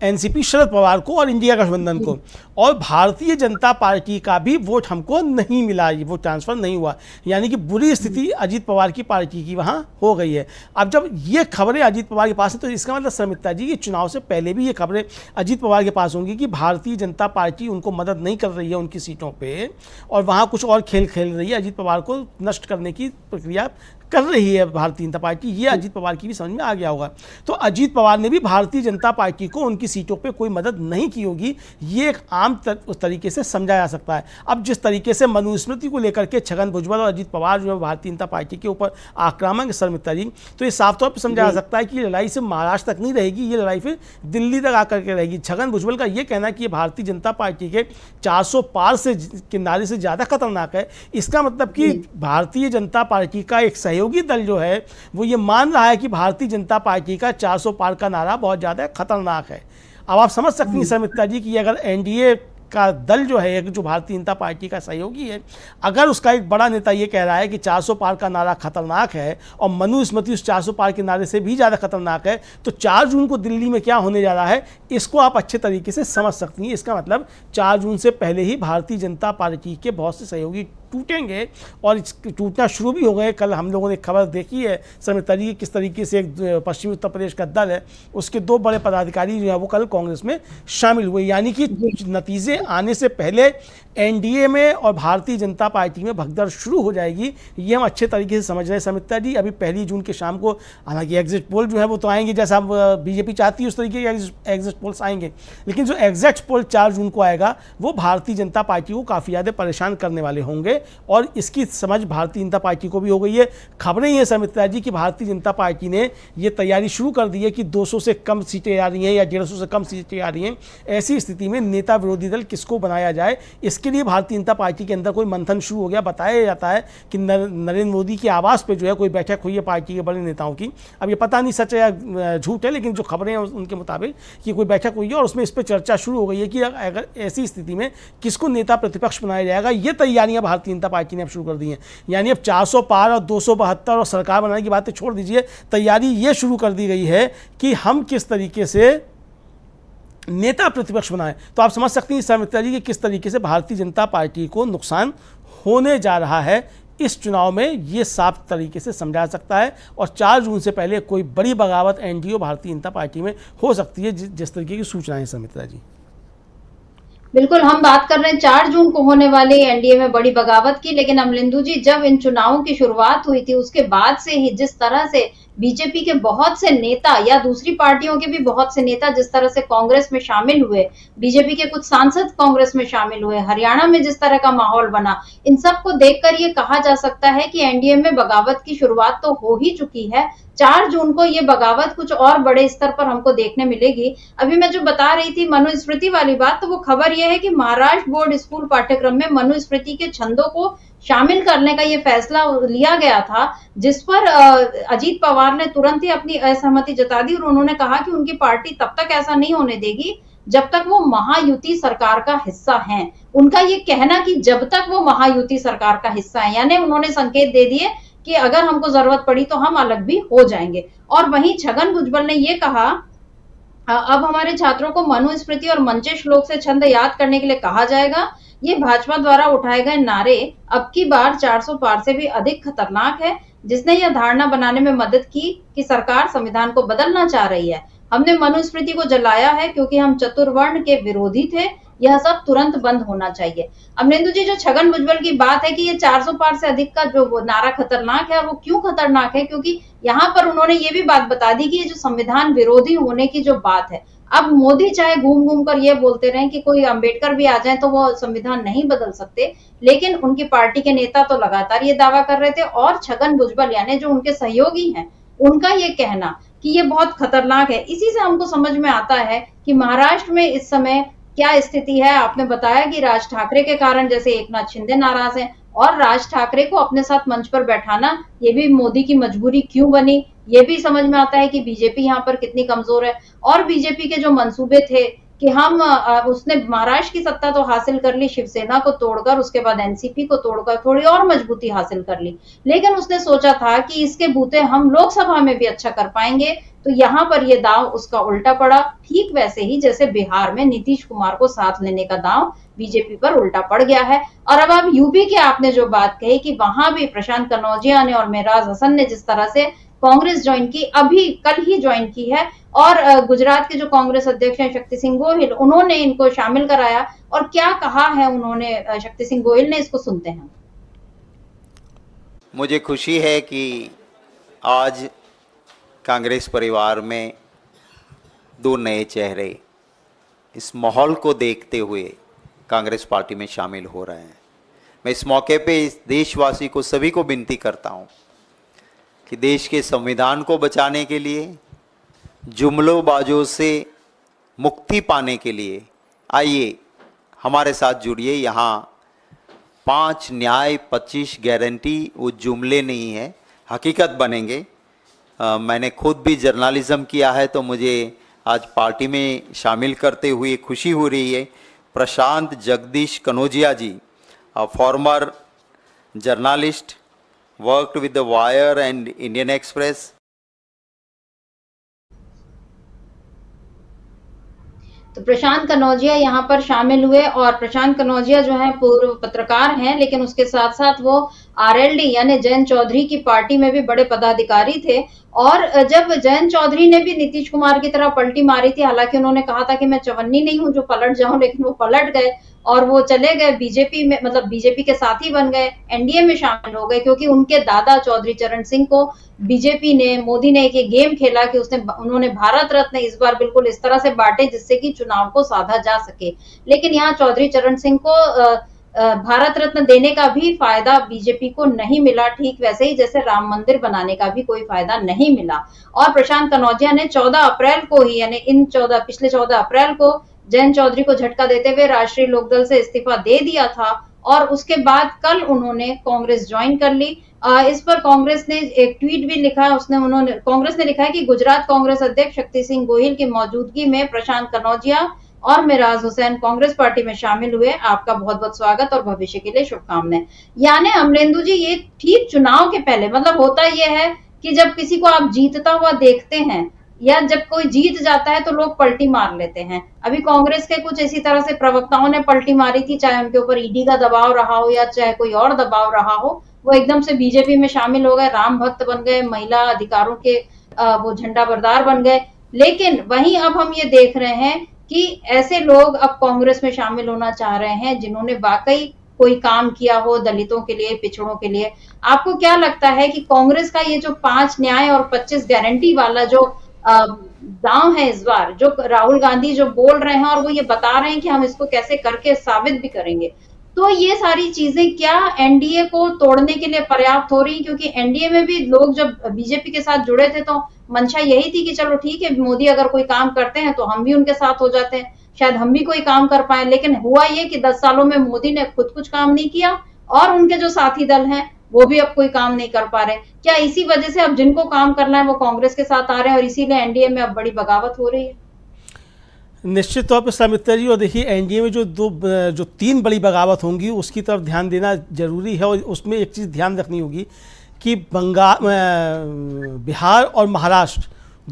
एनसीपी शरद पवार को और इंडिया गठबंधन को, और भारतीय जनता पार्टी का भी वोट हमको नहीं मिला, वो ट्रांसफ़र नहीं हुआ, यानी कि बुरी स्थिति अजीत पवार की पार्टी की वहाँ हो गई है। अब जब ये खबरें अजीत पवार के पास है तो इसका मतलब समित्रा जी कि चुनाव से पहले भी ये खबरें अजीत पवार के पास होंगी कि भारतीय जनता पार्टी उनको मदद नहीं कर रही है उनकी सीटों पर, और वहाँ कुछ और खेल खेल रही है, अजीत पवार को नष्ट करने की प्रक्रिया कर रही है भारतीय जनता पार्टी, ये अजीत पवार की भी समझ में आ गया होगा। तो अजीत पवार ने भी भारतीय जनता पार्टी को उनकी सीटों पे कोई मदद नहीं की होगी, ये एक आम तरीके से समझा जा सकता है। अब जिस तरीके से मनुस्मृति को लेकर के छगन भुजबल और अजीत पवार जो है भारतीय जनता पार्टी के ऊपर आक्रामक समित्रा जी, तो ये साफ तौर पर समझा जा सकता है कि ये लड़ाई सिर्फ महाराष्ट्र तक नहीं रहेगी, ये लड़ाई फिर दिल्ली तक आकर के रहेगी। छगन भुजबल का ये कहना है कि ये भारतीय जनता पार्टी के 400 पार से के नारे से ज़्यादा खतरनाक है। इसका मतलब कि भारतीय जनता पार्टी का एक सहयोगी दल जो है वो ये मान रहा है कि भारतीय जनता पार्टी का 400 पार का नारा बहुत ज़्यादा खतरनाक है। अब आप समझ सकती हैं समित्रा जी कि अगर एनडीए का दल जो है, जो भारतीय जनता पार्टी का सहयोगी है, अगर उसका एक बड़ा नेता ये कह रहा है कि 400 पार का नारा खतरनाक है और मनुस्मृति उस 400 पार के नारे से भी ज़्यादा खतरनाक है, तो 4 जून को दिल्ली में क्या होने जा रहा है इसको आप अच्छे तरीके से समझ सकती हैं। इसका मतलब 4 जून से पहले ही भारतीय जनता पार्टी के बहुत से सहयोगी टूटेंगे, और टूटना शुरू भी हो गए। कल हम लोगों ने खबर देखी है समित्रा जी किस तरीके से एक पश्चिमी उत्तर प्रदेश का दल है, उसके 2 बड़े पदाधिकारी जो है वो कल कांग्रेस में शामिल हुए, यानी कि नतीजे आने से पहले एनडीए में और भारतीय जनता पार्टी में भगदड़ शुरू हो जाएगी, ये हम अच्छे तरीके से समझ रहे हैं समित्रा जी। अभी 1 जून के शाम को हालांकि एग्जिट पोल जो है वो तो आएंगे, जैसा बीजेपी चाहती है उस तरीके के एग्जिट पोल्स आएंगे, लेकिन जो एग्जिट पोल 4 जून को आएगा वो भारतीय जनता पार्टी को काफ़ी ज़्यादा परेशान करने वाले होंगे, और इसकी समझ भारतीय जनता पार्टी को भी हो गई है। खबरें ये समित्रा जी कि भारतीय जनता पार्टी ने ये तैयारी शुरू कर दी है कि 200 से कम सीटें आ रही हैं या 150 से कम सीटें आ रही हैं, ऐसी स्थिति में नेता विरोधी दल किसको बनाया जाए, इसके लिए भारतीय जनता पार्टी के अंदर कोई मंथन शुरू हो गया। बताया जाता है कि नरेंद्र मोदी के आवास पर जो है कोई बैठक हुई है पार्टी के बड़े नेताओं की, अब ये पता नहीं सच है या झूठ है, लेकिन जो खबरें हैं उनके मुताबिक कि कोई बैठक हुई है और उसमें इस पर चर्चा शुरू हो गई है कि अगर ऐसी स्थिति में किसको नेता प्रतिपक्ष बनाया जाएगा। ये तैयारियां भारतीय जनता पार्टी ने अब शुरू कर दी हैं, यानी अब 400 पार और 272 और सरकार बनाने की बातें छोड़ दीजिए, तैयारी ये शुरू कर दी गई है कि हम किस तरीके से नेता प्रतिपक्ष बनाएं। तो आप समझ सकती हैं समित्रा जी कि किस तरीके से भारतीय जनता पार्टी को नुकसान होने जा रहा है इस चुनाव में, ये साफ तरीके से समझा सकता है। और 4 जून से पहले कोई बड़ी बगावत एनडीए भारतीय जनता पार्टी में हो सकती है, जिस तरीके की सूचनाएं समित्रा जी। बिल्कुल, हम बात कर रहे हैं 4 जून को होने वाली एनडीए में बड़ी बगावत की, लेकिन अमलिंदु जी जब इन चुनावों की शुरुआत हुई थी उसके बाद से ही जिस तरह से बीजेपी के बहुत से नेता या दूसरी पार्टियों के भी बहुत से नेता जिस तरह से कांग्रेस में शामिल हुए, बीजेपी के कुछ सांसद कांग्रेस में शामिल हुए, हरियाणा में जिस तरह का माहौल बना, इन सब को देखकर ये कहा जा सकता है कि एनडीए में बगावत की शुरुआत तो हो ही चुकी है। 4 जून को ये बगावत कुछ और बड़े स्तर पर हमको देखने मिलेगी। अभी मैं जो बता रही थी मनुस्मृति वाली बात, तो वो खबर ये है कि महाराष्ट्र बोर्ड स्कूल पाठ्यक्रम में मनुस्मृति के छंदों को शामिल करने का ये फैसला लिया गया था, जिस पर अजीत पवार ने तुरंत ही अपनी असहमति जता दी और उन्होंने कहा कि उनकी पार्टी तब तक ऐसा नहीं होने देगी जब तक वो महायुति सरकार का हिस्सा हैं। उनका ये कहना कि जब तक वो महायुति सरकार का हिस्सा है, यानी उन्होंने संकेत दे दिए कि अगर हमको जरूरत पड़ी तो हम अलग भी हो जाएंगे। और वहीं छगन भुजबल ने ये कहा अब हमारे छात्रों को मनुस्मृति और मंचे श्लोक से छंद याद करने के लिए कहा जाएगा। ये भाजपा द्वारा उठाए गए नारे अब की बार 400 पार से भी अधिक खतरनाक है, जिसने यह धारणा बनाने में मदद की कि सरकार संविधान को बदलना चाह रही है। हमने मनुस्मृति को जलाया है क्योंकि हम चतुर्वर्ण के विरोधी थे। यह सब तुरंत बंद होना चाहिए। अमरेंदु जी, जो छगन भुजबल की बात है कि ये 400 पार से अधिक का जो नारा खतरनाक है, और वो क्यों खतरनाक है, क्योंकि यहाँ पर उन्होंने ये भी बात बता दी कि ये जो संविधान विरोधी होने की जो बात है, अब मोदी चाहे घूम घूम कर ये बोलते रहे कि कोई अंबेडकर भी आ जाए तो वो संविधान नहीं बदल सकते, लेकिन उनकी पार्टी के नेता तो लगातार ये दावा कर रहे थे, और छगन भुजबल यानी जो उनके सहयोगी हैं, उनका ये कहना कि ये बहुत खतरनाक है। इसी से हमको समझ में आता है कि महाराष्ट्र में इस समय क्या स्थिति है। आपने बताया कि राज ठाकरे के कारण जैसे एकनाथ शिंदे नाराज हैं, और राज ठाकरे को अपने साथ मंच पर बैठाना ये भी मोदी की मजबूरी क्यों बनी, ये भी समझ में आता है कि बीजेपी यहाँ पर कितनी कमजोर है। और बीजेपी के जो मंसूबे थे कि हम उसने महाराष्ट्र की सत्ता तो हासिल कर ली, शिवसेना को तोड़कर, उसके बाद एनसीपी को तोड़कर थोड़ी और मजबूती हासिल कर ली, लेकिन उसने सोचा था कि इसके बूते हम लोकसभा में भी अच्छा कर पाएंगे, तो यहाँ पर ये दांव उसका उल्टा पड़ा। ठीक वैसे ही जैसे बिहार में नीतीश कुमार को साथ लेने का दांव बीजेपी पर उल्टा पड़ गया है। और अब यूपी के आपने जो बात कही कि वहां भी प्रशांत कनौजिया ने और मेराज हसन ने जिस तरह से कांग्रेस ज्वाइन की, अभी कल ही ज्वाइन की है, और गुजरात के जो कांग्रेस अध्यक्ष हैं शक्ति सिंह गोहिल, उन्होंने इनको शामिल कराया। और क्या कहा है उन्होंने शक्ति सिंह गोहिल ने, इसको सुनते हैं। मुझे खुशी है कि आज कांग्रेस परिवार में 2 नए चेहरे इस माहौल को देखते हुए कांग्रेस पार्टी में शामिल हो रहे हैं। मैं इस मौके पे इस देशवासी को सभी को विनती करता हूं कि देश के संविधान को बचाने के लिए, जुमलोबाजों से मुक्ति पाने के लिए आइए हमारे साथ जुड़िए। यहाँ 5 न्याय 25 गारंटी वो जुमले नहीं है, हकीकत बनेंगे। मैंने खुद भी जर्नलिज्म किया है, तो मुझे आज पार्टी में शामिल करते हुए खुशी हो रही है। Prashant Jagdish Kanaujia ji, former journalist, worked with the Wire and Indian Express. तो प्रशांत कनौजिया यहाँ पर शामिल हुए, और प्रशांत कनौजिया जो है पूर्व पत्रकार हैं, लेकिन उसके साथ साथ वो आरएलडी यानी जयंत चौधरी की पार्टी में भी बड़े पदाधिकारी थे। और जब जयंत चौधरी ने भी नीतीश कुमार की तरह पलटी मारी थी, हालांकि उन्होंने कहा था कि मैं चवन्नी नहीं हूं जो पलट जाऊं, लेकिन वो पलट गए और वो चले गए बीजेपी में, मतलब बीजेपी के साथी बन गए, एनडीए में शामिल हो गए, क्योंकि उनके दादा चौधरी चरण सिंह को बीजेपी ने, मोदी ने एक गेम खेला कि उन्होंने भारत रत्न इस बार बिल्कुल इस तरह से बांटे जिससे कि चुनाव को साधा जा सके। लेकिन यहाँ चौधरी चरण सिंह को भारत रत्न देने का भी फायदा बीजेपी को नहीं मिला, ठीक वैसे ही जैसे राम मंदिर बनाने का भी कोई फायदा नहीं मिला। और प्रशांत कनौजिया ने 14 अप्रैल को ही, यानी पिछले 14 अप्रैल को जयंत चौधरी को झटका देते हुए राष्ट्रीय लोकदल से इस्तीफा दे दिया था, और उसके बाद कल उन्होंने कांग्रेस ज्वाइन कर ली। इस पर कांग्रेस ने एक ट्वीट भी लिखा, कांग्रेस ने लिखा है कि गुजरात कांग्रेस अध्यक्ष शक्ति सिंह गोहिल की मौजूदगी में प्रशांत कनौजिया और मेराज हुसैन कांग्रेस पार्टी में शामिल हुए। आपका बहुत बहुत स्वागत और भविष्य के लिए शुभकामनाएं। यानी अमरेंदु जी, ये ठीक चुनाव के पहले, मतलब होता यह है कि जब किसी को आप जीतता हुआ देखते हैं, या जब कोई जीत जाता है तो लोग पलटी मार लेते हैं। अभी कांग्रेस के कुछ इसी तरह से प्रवक्ताओं ने पलटी मारी थी, चाहे उनके ऊपर ईडी का दबाव रहा हो या चाहे कोई और दबाव रहा हो, वो एकदम से बीजेपी में शामिल हो गए, राम भक्त बन गए, महिला अधिकारों के वो झंडा बरदार बन गए। लेकिन वहीं अब हम ये देख रहे हैं कि ऐसे लोग अब कांग्रेस में शामिल होना चाह रहे हैं जिन्होंने वाकई कोई काम किया हो दलितों के लिए, पिछड़ों के लिए। आपको क्या लगता है कि कांग्रेस का ये जो 5 न्याय और 25 गारंटी वाला जो दांव है इस बार, जो राहुल गांधी जो बोल रहे हैं और वो ये बता रहे हैं कि हम इसको कैसे करके साबित भी करेंगे, तो ये सारी चीजें क्या एनडीए को तोड़ने के लिए पर्याप्त हो रही? क्योंकि एनडीए में भी लोग जब बीजेपी के साथ जुड़े थे तो मंशा यही थी कि चलो ठीक है, मोदी अगर कोई काम करते हैं तो हम भी उनके साथ हो जाते हैं, शायद हम भी कोई काम कर पाए। लेकिन हुआ ये कि 10 सालों में मोदी ने खुद कुछ काम नहीं किया और उनके जो साथी दल हैं वो भी अब कोई काम नहीं कर पा रहे। क्या इसी वजह से अब जिनको काम करना है वो कांग्रेस के साथ आ रहे हैं और इसीलिए एनडीए में अब बड़ी बगावत हो रही है? निश्चित तौर पर समिता जी, और देखिए एनडीए में जो 3 बड़ी बगावत होंगी उसकी तरफ ध्यान देना जरूरी है। और उसमें एक चीज़ ध्यान रखनी होगी कि बिहार और महाराष्ट्र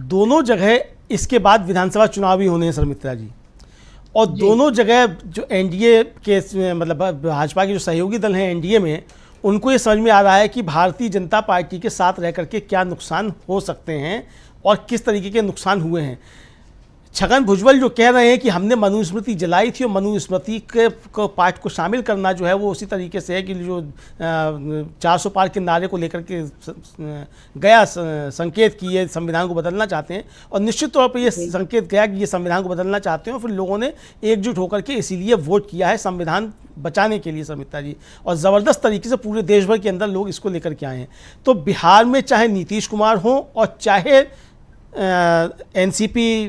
दोनों जगह इसके बाद विधानसभा चुनाव भी होने हैं शर्मित्रा जी, और दोनों जगह जो एनडीए के मतलब भाजपा के जो सहयोगी दल हैं एनडीए में, उनको ये समझ में आ रहा है कि भारतीय जनता पार्टी के साथ रह करके क्या नुकसान हो सकते हैं और किस तरीके के नुकसान हुए हैं। छगन भुजबल जो कह रहे हैं कि हमने मनुस्मृति जलाई थी और मनुस्मृति के पाठ को शामिल करना जो है वो उसी तरीके से है कि जो 400 पार के नारे को लेकर के गया संकेत कि ये संविधान को बदलना चाहते हैं, और निश्चित तौर पर ये संकेत गया कि ये संविधान को बदलना चाहते हैं, और फिर लोगों ने एकजुट होकर के इसीलिए वोट किया है संविधान बचाने के लिए शर्मित्रा जी, और ज़बरदस्त तरीके से पूरे देश भर के अंदर लोग इसको लेकर के आए हैं। तो बिहार में चाहे नीतीश कुमार हो और चाहे एनसीपी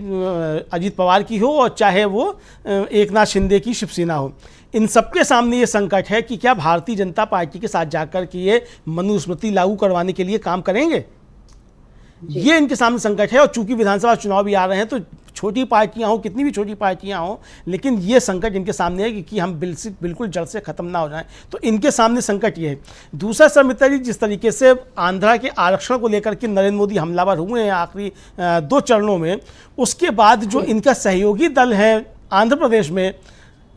अजीत पवार की हो और चाहे वो एकनाथ शिंदे की शिवसेना हो, इन सबके सामने ये संकट है कि क्या भारतीय जनता पार्टी के साथ जाकर के ये मनुस्मृति लागू करवाने के लिए काम करेंगे। ये इनके सामने संकट है, और चूंकि विधानसभा चुनाव भी आ रहे हैं तो छोटी पार्टियां हो, कितनी भी छोटी पार्टियां हो, लेकिन ये संकट इनके सामने है कि हम बिल्कुल जड़ से खत्म ना हो जाएं। तो इनके सामने संकट ये है। दूसरा शर्मित्रा जी, जिस तरीके से आंध्रा के आरक्षण को लेकर के नरेंद्र मोदी हमलावर हुए हैं आखिरी 2 चरणों में, उसके बाद जो इनका सहयोगी दल है आंध्र प्रदेश में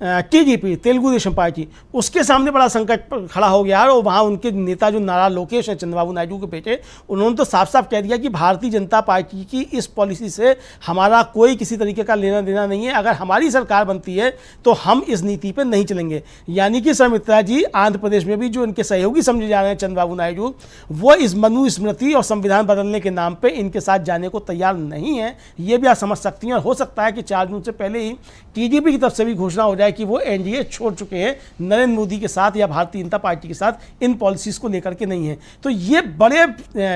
टीडीपी तेलुगु देशम पार्टी, उसके सामने बड़ा संकट खड़ा हो गया है। और वहाँ उनके नेता जो नारा लोकेश हैं, चंद्रबाबू नायडू के बेटे, उन्होंने तो साफ साफ कह दिया कि भारतीय जनता पार्टी की इस पॉलिसी से हमारा कोई किसी तरीके का लेना देना नहीं है, अगर हमारी सरकार बनती है तो हम इस नीति पर नहीं चलेंगे। यानी कि शर्मित्रा जी, आंध्र प्रदेश में भी जो इनके सहयोगी समझे जा रहे हैं चंद्रबाबू नायडू, वो इस मनुस्मृति और संविधान बदलने के नाम पर इनके साथ जाने को तैयार नहीं है। ये भी आप समझ सकती हैं, और हो सकता है कि 4 जून से पहले ही टीडीपी की तरफ से भी घोषणा हो जाए कि वो एनडीए छोड़ चुके हैं, नरेंद्र मोदी के साथ या भारतीय जनता पार्टी के साथ इन पॉलिसीज को लेकर के नहीं है। तो ये बड़े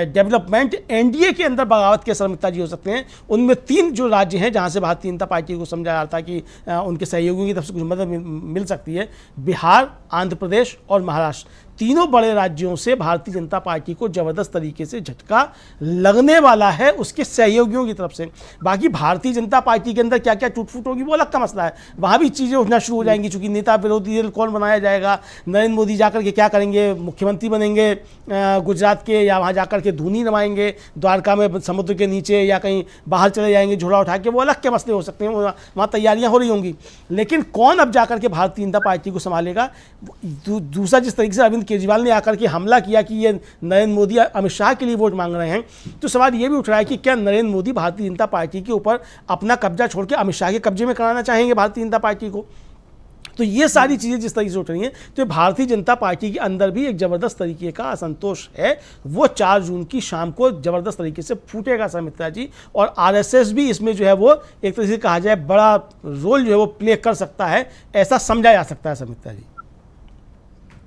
डेवलपमेंट एनडीए के अंदर बगावत के शर्मित्रा जी हो सकते हैं। उनमें 3 जो राज्य हैं जहां से भारतीय जनता पार्टी को समझा जाता है कि उनके सहयोगियों की तरफ से कुछ मदद मिल सकती है, बिहार, आंध्र प्रदेश और महाराष्ट्र, तीनों बड़े राज्यों से भारतीय जनता पार्टी को जबरदस्त तरीके से झटका लगने वाला है उसके सहयोगियों की तरफ से। बाकी भारतीय जनता पार्टी के अंदर क्या क्या टूट फूट होगी वो अलग का मसला है, वहाँ भी चीज़ें उठना शुरू हो जाएंगी। चूंकि नेता विरोधी दल कौन बनाया जाएगा, नरेंद्र मोदी जाकर के क्या करेंगे, मुख्यमंत्री बनेंगे गुजरात के, या वहाँ जाकर के धूनी नमाएंगे द्वारका में समुद्र के नीचे, या कहीं बाहर चले जाएंगे झोला उठा के, वो अलग के मसले हो सकते हैं, वहाँ तैयारियाँ हो रही होंगी। लेकिन कौन अब जाकर के भारतीय जनता पार्टी को संभालेगा। दूसरा, जिस तरीके से अरविंद केजरीवाल ने आकर के हमला किया कि ये नरेंद्र मोदी अमित शाह के लिए वोट मांग रहे हैं, तो सवाल ये भी उठ रहा है कि क्या नरेंद्र मोदी भारतीय जनता पार्टी के ऊपर अपना कब्जा छोड़ के अमित शाह के कब्जे में कराना चाहेंगे भारतीय जनता पार्टी को। तो ये सारी चीज़ें जिस तरीके से उठ रही हैं, तो भारतीय जनता पार्टी के अंदर भी एक ज़बरदस्त तरीके का असंतोष है, वो 4 जून की शाम को ज़बरदस्त तरीके से फूटेगा शर्मित्रा जी। और आरएसएस भी इसमें जो है वो एक तरह से कहा जाए बड़ा रोल जो है वो प्ले कर सकता है, ऐसा समझा जा सकता है शर्मित्रा जी।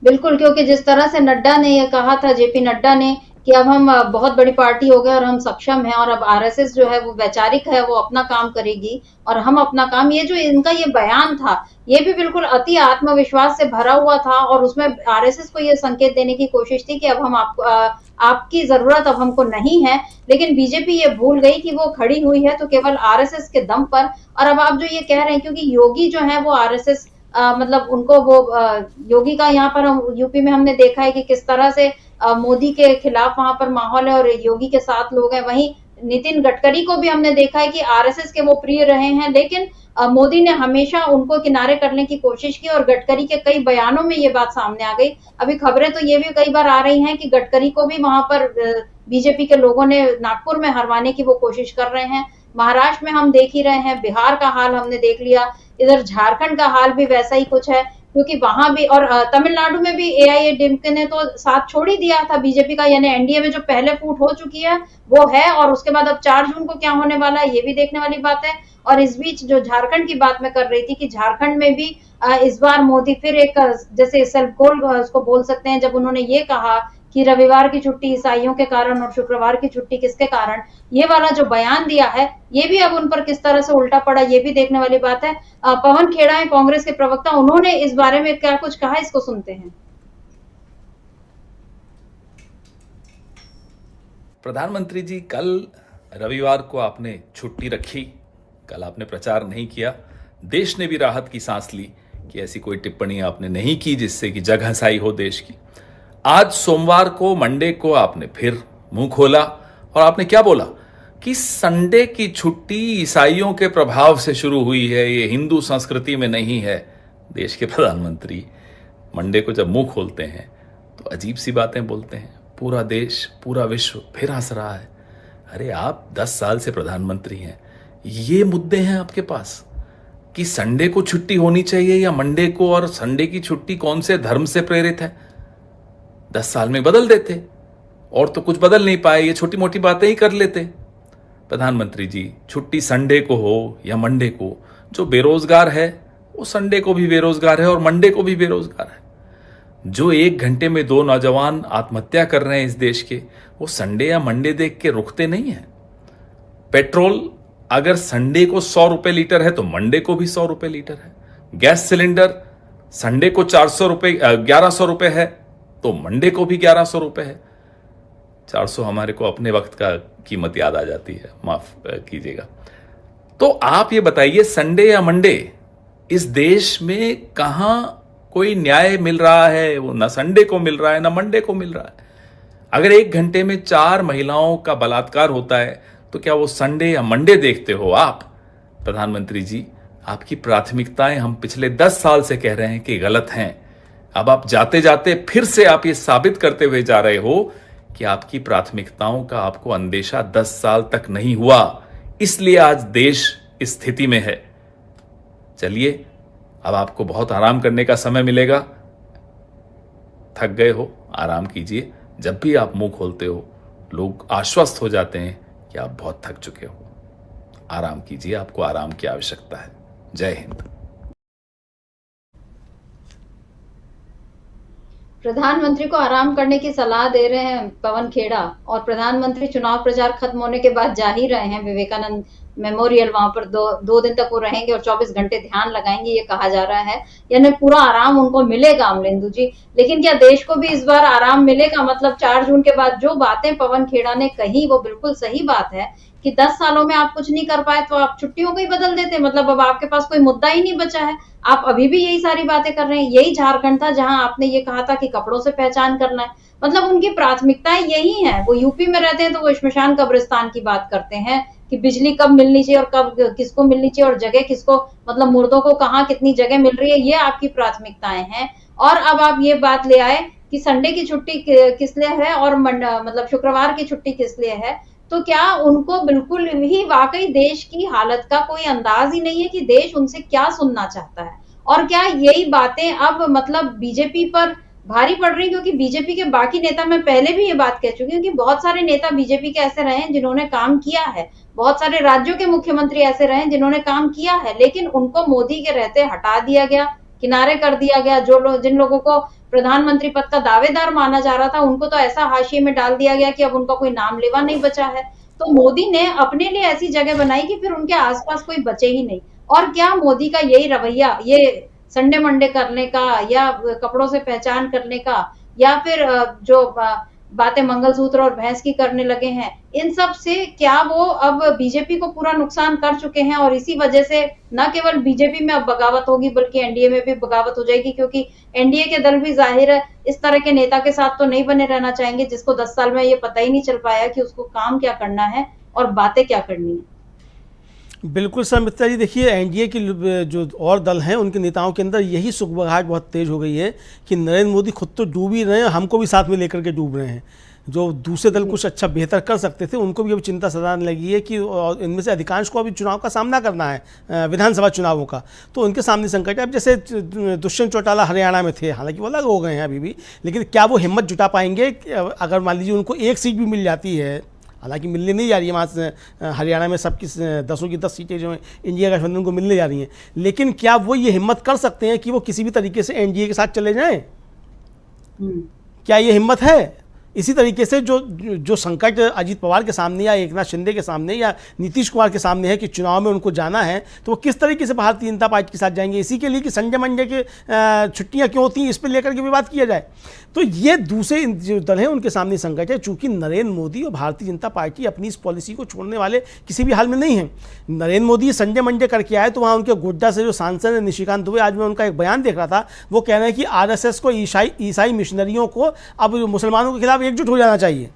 बिल्कुल, क्योंकि जिस तरह से नड्डा ने ये कहा था, जेपी नड्डा ने, कि अब हम बहुत बड़ी पार्टी हो गए और हम सक्षम हैं, और अब आरएसएस जो है वो वैचारिक है, वो अपना काम करेगी और हम अपना काम, ये जो इनका ये बयान था ये भी बिल्कुल अति आत्मविश्वास से भरा हुआ था, और उसमें आरएसएस को ये संकेत देने की कोशिश थी कि अब हम आपकी जरूरत अब हमको नहीं है। लेकिन बीजेपी ये भूल गई कि वो खड़ी हुई है तो केवल आरएसएस के दम पर। और अब आप जो ये कह रहे हैं, क्योंकि योगी जो है वो आरएसएस मतलब उनको वो योगी का यहाँ पर हम यूपी में हमने देखा है कि किस तरह से मोदी के खिलाफ वहां पर माहौल है और योगी के साथ लोग हैं। वहीं नितिन गडकरी को भी हमने देखा है कि आरएसएस के वो प्रिय रहे हैं, लेकिन मोदी ने हमेशा उनको किनारे करने की कोशिश की, और गडकरी के कई बयानों में ये बात सामने आ गई। अभी खबरें तो ये भी कई बार आ रही हैं कि गडकरी को भी वहां पर बीजेपी के लोगों ने नागपुर में हरवाने की वो कोशिश कर रहे हैं। महाराष्ट्र में हम देख ही रहे हैं, बिहार का हाल हमने देख लिया, इधर झारखंड का हाल भी वैसा ही कुछ है, क्योंकि वहां भी, और तमिलनाडु में भी एआईएडीएमके ने तो साथ छोड़ ही दिया था बीजेपी का, यानी एनडीए में जो पहले फूट हो चुकी है वो है, और उसके बाद अब 4 जून को क्या होने वाला है ये भी देखने वाली बात है। और इस बीच जो झारखंड की बात मैं कर रही थी कि झारखंड में भी इस बार मोदी फिर एक जैसे सेल्फ गोल उसको बोल सकते हैं, जब उन्होंने ये कहा कि रविवार की छुट्टी ईसाइयों के कारण और शुक्रवार की छुट्टी किसके कारण, ये वाला जो बयान दिया है ये भी अब उन पर किस तरह से उल्टा पड़ा ये भी देखने वाली बात है। पवन खेड़ा है कांग्रेस के प्रवक्ता, उन्होंने इस बारे में क्या कुछ कहा, इसको सुनते हैं। प्रधानमंत्री जी, कल रविवार को आपने छुट्टी रखी, कल आपने प्रचार नहीं किया, देश ने भी राहत की सांस ली कि ऐसी कोई टिप्पणी आपने नहीं की जिससे कि जग हंसाई हो देश की। आज सोमवार को, मंडे को आपने फिर मुंह खोला और आपने क्या बोला कि संडे की छुट्टी ईसाइयों के प्रभाव से शुरू हुई है, ये हिंदू संस्कृति में नहीं है। देश के प्रधानमंत्री मंडे को जब मुंह खोलते हैं तो अजीब सी बातें बोलते हैं। पूरा देश, पूरा विश्व फिर हंस रहा है। अरे आप 10 साल से प्रधानमंत्री हैं, ये मुद्दे हैं आपके पास कि संडे को छुट्टी होनी चाहिए या मंडे को, और संडे की छुट्टी कौन से धर्म से प्रेरित है? 10 साल में बदल देते, और तो कुछ बदल नहीं पाए, ये छोटी मोटी बातें ही कर लेते। प्रधानमंत्री जी, छुट्टी संडे को हो या मंडे को, जो बेरोजगार है वो संडे को भी बेरोजगार है और मंडे को भी बेरोजगार है। जो 1 घंटे में 2 नौजवान आत्महत्या कर रहे हैं इस देश के, वो संडे या मंडे देख के रुकते नहीं है। पेट्रोल अगर संडे को 100 रुपए लीटर है तो मंडे को भी 100 रुपए लीटर है। गैस सिलेंडर संडे को 1100 रुपए है तो मंडे को भी 1100 रुपए है। 400 हमारे को अपने वक्त का कीमत याद आ जाती है, माफ कीजिएगा। तो आप ये बताइए, संडे या मंडे, इस देश में कहां कोई न्याय मिल रहा है? वो ना संडे को मिल रहा है ना मंडे को मिल रहा है। अगर 1 घंटे में 4 महिलाओं का बलात्कार होता है तो क्या वो संडे या मंडे देखते हो आप? प्रधानमंत्री जी, आपकी प्राथमिकताएं हम पिछले 10 साल से कह रहे हैं कि गलत हैं। अब आप जाते जाते फिर से आप ये साबित करते हुए जा रहे हो कि आपकी प्राथमिकताओं का आपको अंदेशा 10 साल तक नहीं हुआ, इसलिए आज देश इस स्थिति में है। चलिए, अब आपको बहुत आराम करने का समय मिलेगा। थक गए हो, आराम कीजिए। जब भी आप मुंह खोलते हो लोग आश्वस्त हो जाते हैं कि आप बहुत थक चुके हो। आराम कीजिए, आपको आराम की आवश्यकता है। जय हिंद। प्रधानमंत्री को आराम करने की सलाह दे रहे हैं पवन खेड़ा, और प्रधानमंत्री चुनाव प्रचार खत्म होने के बाद जा ही रहे हैं विवेकानंद मेमोरियल। वहां पर दो दिन तक वो रहेंगे और 24 घंटे ध्यान लगाएंगे, ये कहा जा रहा है। यानी पूरा आराम उनको मिलेगा अमलेंदु जी। लेकिन क्या देश को भी इस बार आराम मिलेगा? मतलब 4 जून के बाद जो बातें पवन खेड़ा ने कही वो बिल्कुल सही बात है कि 10 सालों में आप कुछ नहीं कर पाए तो आप छुट्टियों को ही बदल देते। मतलब अब आपके पास कोई मुद्दा ही नहीं बचा है। आप अभी भी यही सारी बातें कर रहे हैं। यही झारखंड था जहां आपने ये कहा था कि कपड़ों से पहचान करना है। मतलब उनकी प्राथमिकताएं यही हैं। वो यूपी में रहते हैं तो वो श्मशान कब्रिस्तान की बात करते हैं कि बिजली कब मिलनी चाहिए और कब किसको मिलनी चाहिए और जगह किसको, मतलब मुर्दों को कहाँ कितनी जगह मिल रही है, ये आपकी प्राथमिकताएं हैं। और अब आप ये बात ले आए कि संडे की छुट्टी किस लिए है और मतलब शुक्रवार की छुट्टी किस लिए है। तो क्या उनको बिल्कुल ही वाकई देश की हालत का कोई अंदाज ही नहीं है कि देश उनसे क्या सुनना चाहता है? और क्या यही बातें अब मतलब बीजेपी पर भारी पड़ रही? क्योंकि बीजेपी के बाकी नेता, मैं पहले भी ये बात कह चुकी हूँ कि बहुत सारे नेता बीजेपी के ऐसे रहे हैं जिन्होंने काम किया है, बहुत सारे राज्यों के मुख्यमंत्री ऐसे रहे हैं जिन्होंने काम किया है, लेकिन उनको मोदी के रहते हटा दिया गया, किनारे कर दिया गया। जिन लोगों को प्रधानमंत्री पद का दावेदार माना जा रहा था उनको तो ऐसा हाशिए में डाल दिया गया कि अब उनका कोई नाम लेवा नहीं बचा है। तो मोदी ने अपने लिए ऐसी जगह बनाई कि फिर उनके आसपास कोई बचे ही नहीं। और क्या मोदी का यही रवैया, ये संडे मंडे करने का या कपड़ों से पहचान करने का या फिर जो बातें मंगलसूत्र और भैंस की करने लगे हैं, इन सब से क्या वो अब बीजेपी को पूरा नुकसान कर चुके हैं? और इसी वजह से न केवल बीजेपी में अब बगावत होगी बल्कि एनडीए में भी बगावत हो जाएगी, क्योंकि एनडीए के दल भी जाहिर है इस तरह के नेता के साथ तो नहीं बने रहना चाहेंगे जिसको 10 साल में ये पता ही नहीं चल पाया कि उसको काम क्या करना है और बातें क्या करनी है। बिल्कुल सर मित्रा जी, देखिए एनडीए की जो और दल हैं उनके नेताओं के अंदर यही सुगबुगाहट बहुत तेज हो गई है कि नरेंद्र मोदी खुद तो डूब ही रहे हैं, हमको भी साथ में लेकर के डूब रहे हैं। जो दूसरे दल कुछ अच्छा बेहतर कर सकते थे उनको भी अब चिंता सताने लगी है कि इनमें से अधिकांश को अभी चुनाव का सामना करना है, विधानसभा चुनावों का, तो उनके सामने संकट है। अब जैसे दुष्यंत चौटाला हरियाणा में थे, हालांकि वो अलग हो गए हैं अभी भी, लेकिन क्या वो हिम्मत जुटा पाएंगे? अगर मान लीजिए उनको 1 सीट भी मिल जाती है, हालांकि मिलने नहीं जा रही है वहाँ से, हरियाणा में सबकी 10 की 10 सीटें जो इंडिया गठबंधन को मिलने जा रही हैं, लेकिन क्या वो ये हिम्मत कर सकते हैं कि वो किसी भी तरीके से एनडीए के साथ चले जाएं? क्या ये हिम्मत है? इसी तरीके से जो संकट अजीत पवार के सामने या एकनाथ शिंदे के सामने या नीतीश कुमार के सामने है कि चुनाव में उनको जाना है, तो वो किस तरीके से भारतीय जनता पार्टी के साथ जाएंगे? इसी के लिए कि संडे मंडे के छुट्टियां क्यों होती हैं, इस पर लेकर के भी बात किया जाए। तो ये दूसरे जो दल हैं उनके सामने संकट है। चूंकि नरेंद्र मोदी और भारतीय जनता पार्टी अपनी इस पॉलिसी को छोड़ने वाले किसी भी हाल में नहीं हैं। नरेंद्र मोदी संडे मंडे करके आए तो वहाँ उनके गोड्डा से जो सांसद है निशिकांत दुबे, आज मैं उनका एक बयान देख रहा था, वो कह रहे हैं कि आरएसएस को, ईसाई मिशनरियों को अब मुसलमानों के खिलाफ एकजुट हो जाना चाहिए।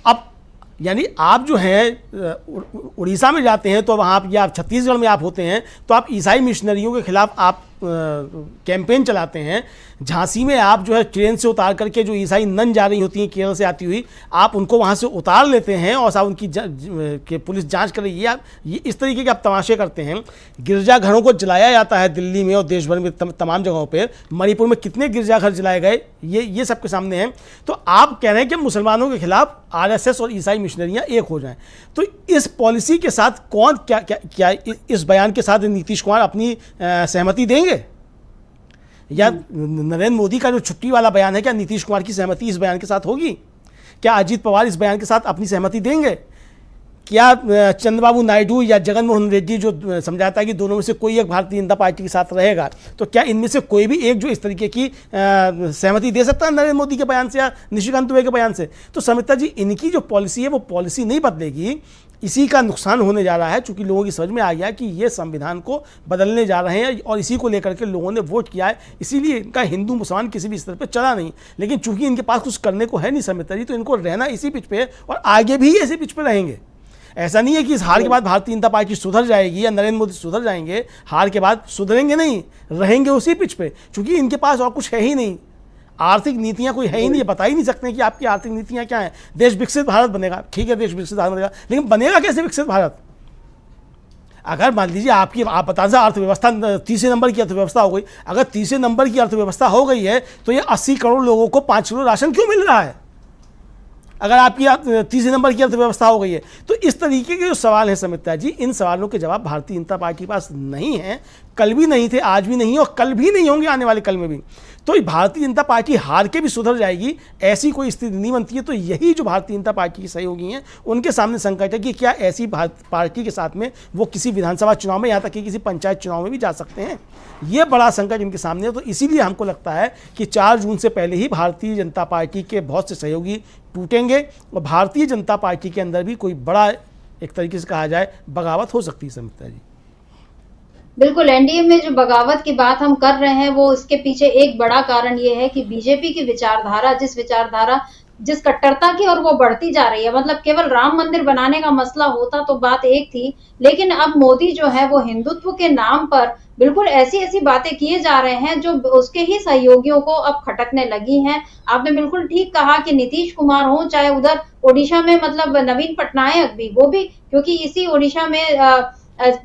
अब यानी आप जो हैं उड़ीसा में जाते हैं तो वहाँ आप, या छत्तीसगढ़ में आप होते हैं तो आप ईसाई मिशनरियों के खिलाफ आप कैंपेन चलाते हैं। झांसी में आप जो है ट्रेन से उतार करके जो ईसाई नन जा रही होती हैं केरल से आती हुई, आप उनको वहाँ से उतार लेते हैं और साहब उनकी के पुलिस जांच कर रही है। आप ये इस तरीके के आप तमाशे करते हैं। गिरजाघरों को जलाया जाता है दिल्ली में और देश भर में तमाम जगहों पर। मणिपुर में कितने गिरजाघर जलाए गए ये सबके सामने हैं। तो आप कह रहे हैं कि मुसलमानों के खिलाफ आरएसएस और ईसाई मिशनरियाँ एक हो जाएं। तो इस पॉलिसी के साथ कौन क्या इस बयान के साथ नीतीश कुमार अपनी सहमति देंगे, या नरेंद्र मोदी का जो छुट्टी वाला बयान है, क्या नीतीश कुमार की सहमति इस बयान के साथ होगी? क्या अजीत पवार इस बयान के साथ अपनी सहमति देंगे? क्या चंद्रबाबु नायडू या जगनमोहन रेड्डी जो समझाता है कि दोनों में से कोई एक भारतीय जनता पार्टी के साथ रहेगा, तो क्या इनमें से कोई भी एक जो इस तरीके की सहमति दे सकता है नरेंद्र मोदी के बयान से या निशिकांत दुबे के बयान से? तो समिता जी, इनकी जो पॉलिसी है वो पॉलिसी नहीं बदलेगी। इसी का नुकसान होने जा रहा है, चूंकि लोगों की समझ में आ गया कि ये संविधान को बदलने जा रहे हैं और इसी को लेकर के लोगों ने वोट किया है। इसीलिए इनका हिंदू मुसलमान किसी भी स्तर पर चला नहीं। लेकिन चूंकि इनके पास कुछ करने को है नहीं समिता जी, तो इनको रहना इसी पिच पे और आगे भी इसी पिच पे रहेंगे। ऐसा नहीं है कि इस हार के बाद भारतीय जनता पार्टी सुधर जाएगी या नरेंद्र मोदी सुधर जाएंगे। हार के बाद सुधरेंगे नहीं, रहेंगे उसी पिच पे, क्योंकि इनके पास और कुछ है ही नहीं। आर्थिक नीतियां कोई है ही नहीं, ये बता ही नहीं सकते कि आपकी आर्थिक नीतियां क्या हैं। देश विकसित भारत बनेगा, ठीक है, देश विकसित भारत बनेगा, लेकिन बनेगा कैसे विकसित भारत? अगर मान लीजिए आप बता दें अर्थव्यवस्था तीसरे नंबर की अर्थव्यवस्था हो गई, अगर तीसरे नंबर की अर्थव्यवस्था हो गई है तो ये 80 करोड़ लोगों को 5 किलो राशन क्यों मिल रहा है? अगर आपकी तीसरे नंबर की अर्थव्यवस्था हो गई है तो इस तरीके के जो सवाल हैं समिता जी, इन सवालों के जवाब भारतीय जनता पार्टी के पास नहीं है। कल भी नहीं थे, आज भी नहीं और कल भी नहीं होंगे आने वाले कल में भी। तो भारतीय जनता पार्टी हार के भी सुधर जाएगी, ऐसी कोई स्थिति नहीं बनती है। तो यही जो भारतीय जनता पार्टी की सहयोगी हैं उनके सामने संकट है कि क्या ऐसी पार्टी के साथ में वो किसी विधानसभा चुनाव में, यहाँ तक कि किसी पंचायत चुनाव में भी जा सकते हैं। ये बड़ा संकट इनके सामने है। तो इसीलिए हमको लगता है कि 4 जून से पहले ही भारतीय जनता पार्टी के बहुत से सहयोगी टूटेंगे और भारतीय जनता पार्टी के अंदर भी कोई बड़ा, एक तरीके से कहा जाए, बगावत हो सकती है समिता जी। बिल्कुल, एनडीए में जो बगावत की बात हम कर रहे हैं वो इसके पीछे एक बड़ा कारण ये है कि बीजेपी की विचारधारा, जिस कट्टरता की और वो बढ़ती जा रही है। मतलब केवल राम मंदिर बनाने का मसला होता तो बात एक थी, लेकिन अब मोदी जो है वो हिंदुत्व के नाम पर बिल्कुल ऐसी बातें किए जा रहे हैं जो उसके ही सहयोगियों को अब खटकने लगी हैं। आपने बिल्कुल ठीक कहा कि नीतीश कुमार हो, चाहे उधर ओडिशा में मतलब नवीन पटनायक भी, वो भी, क्योंकि इसी ओडिशा में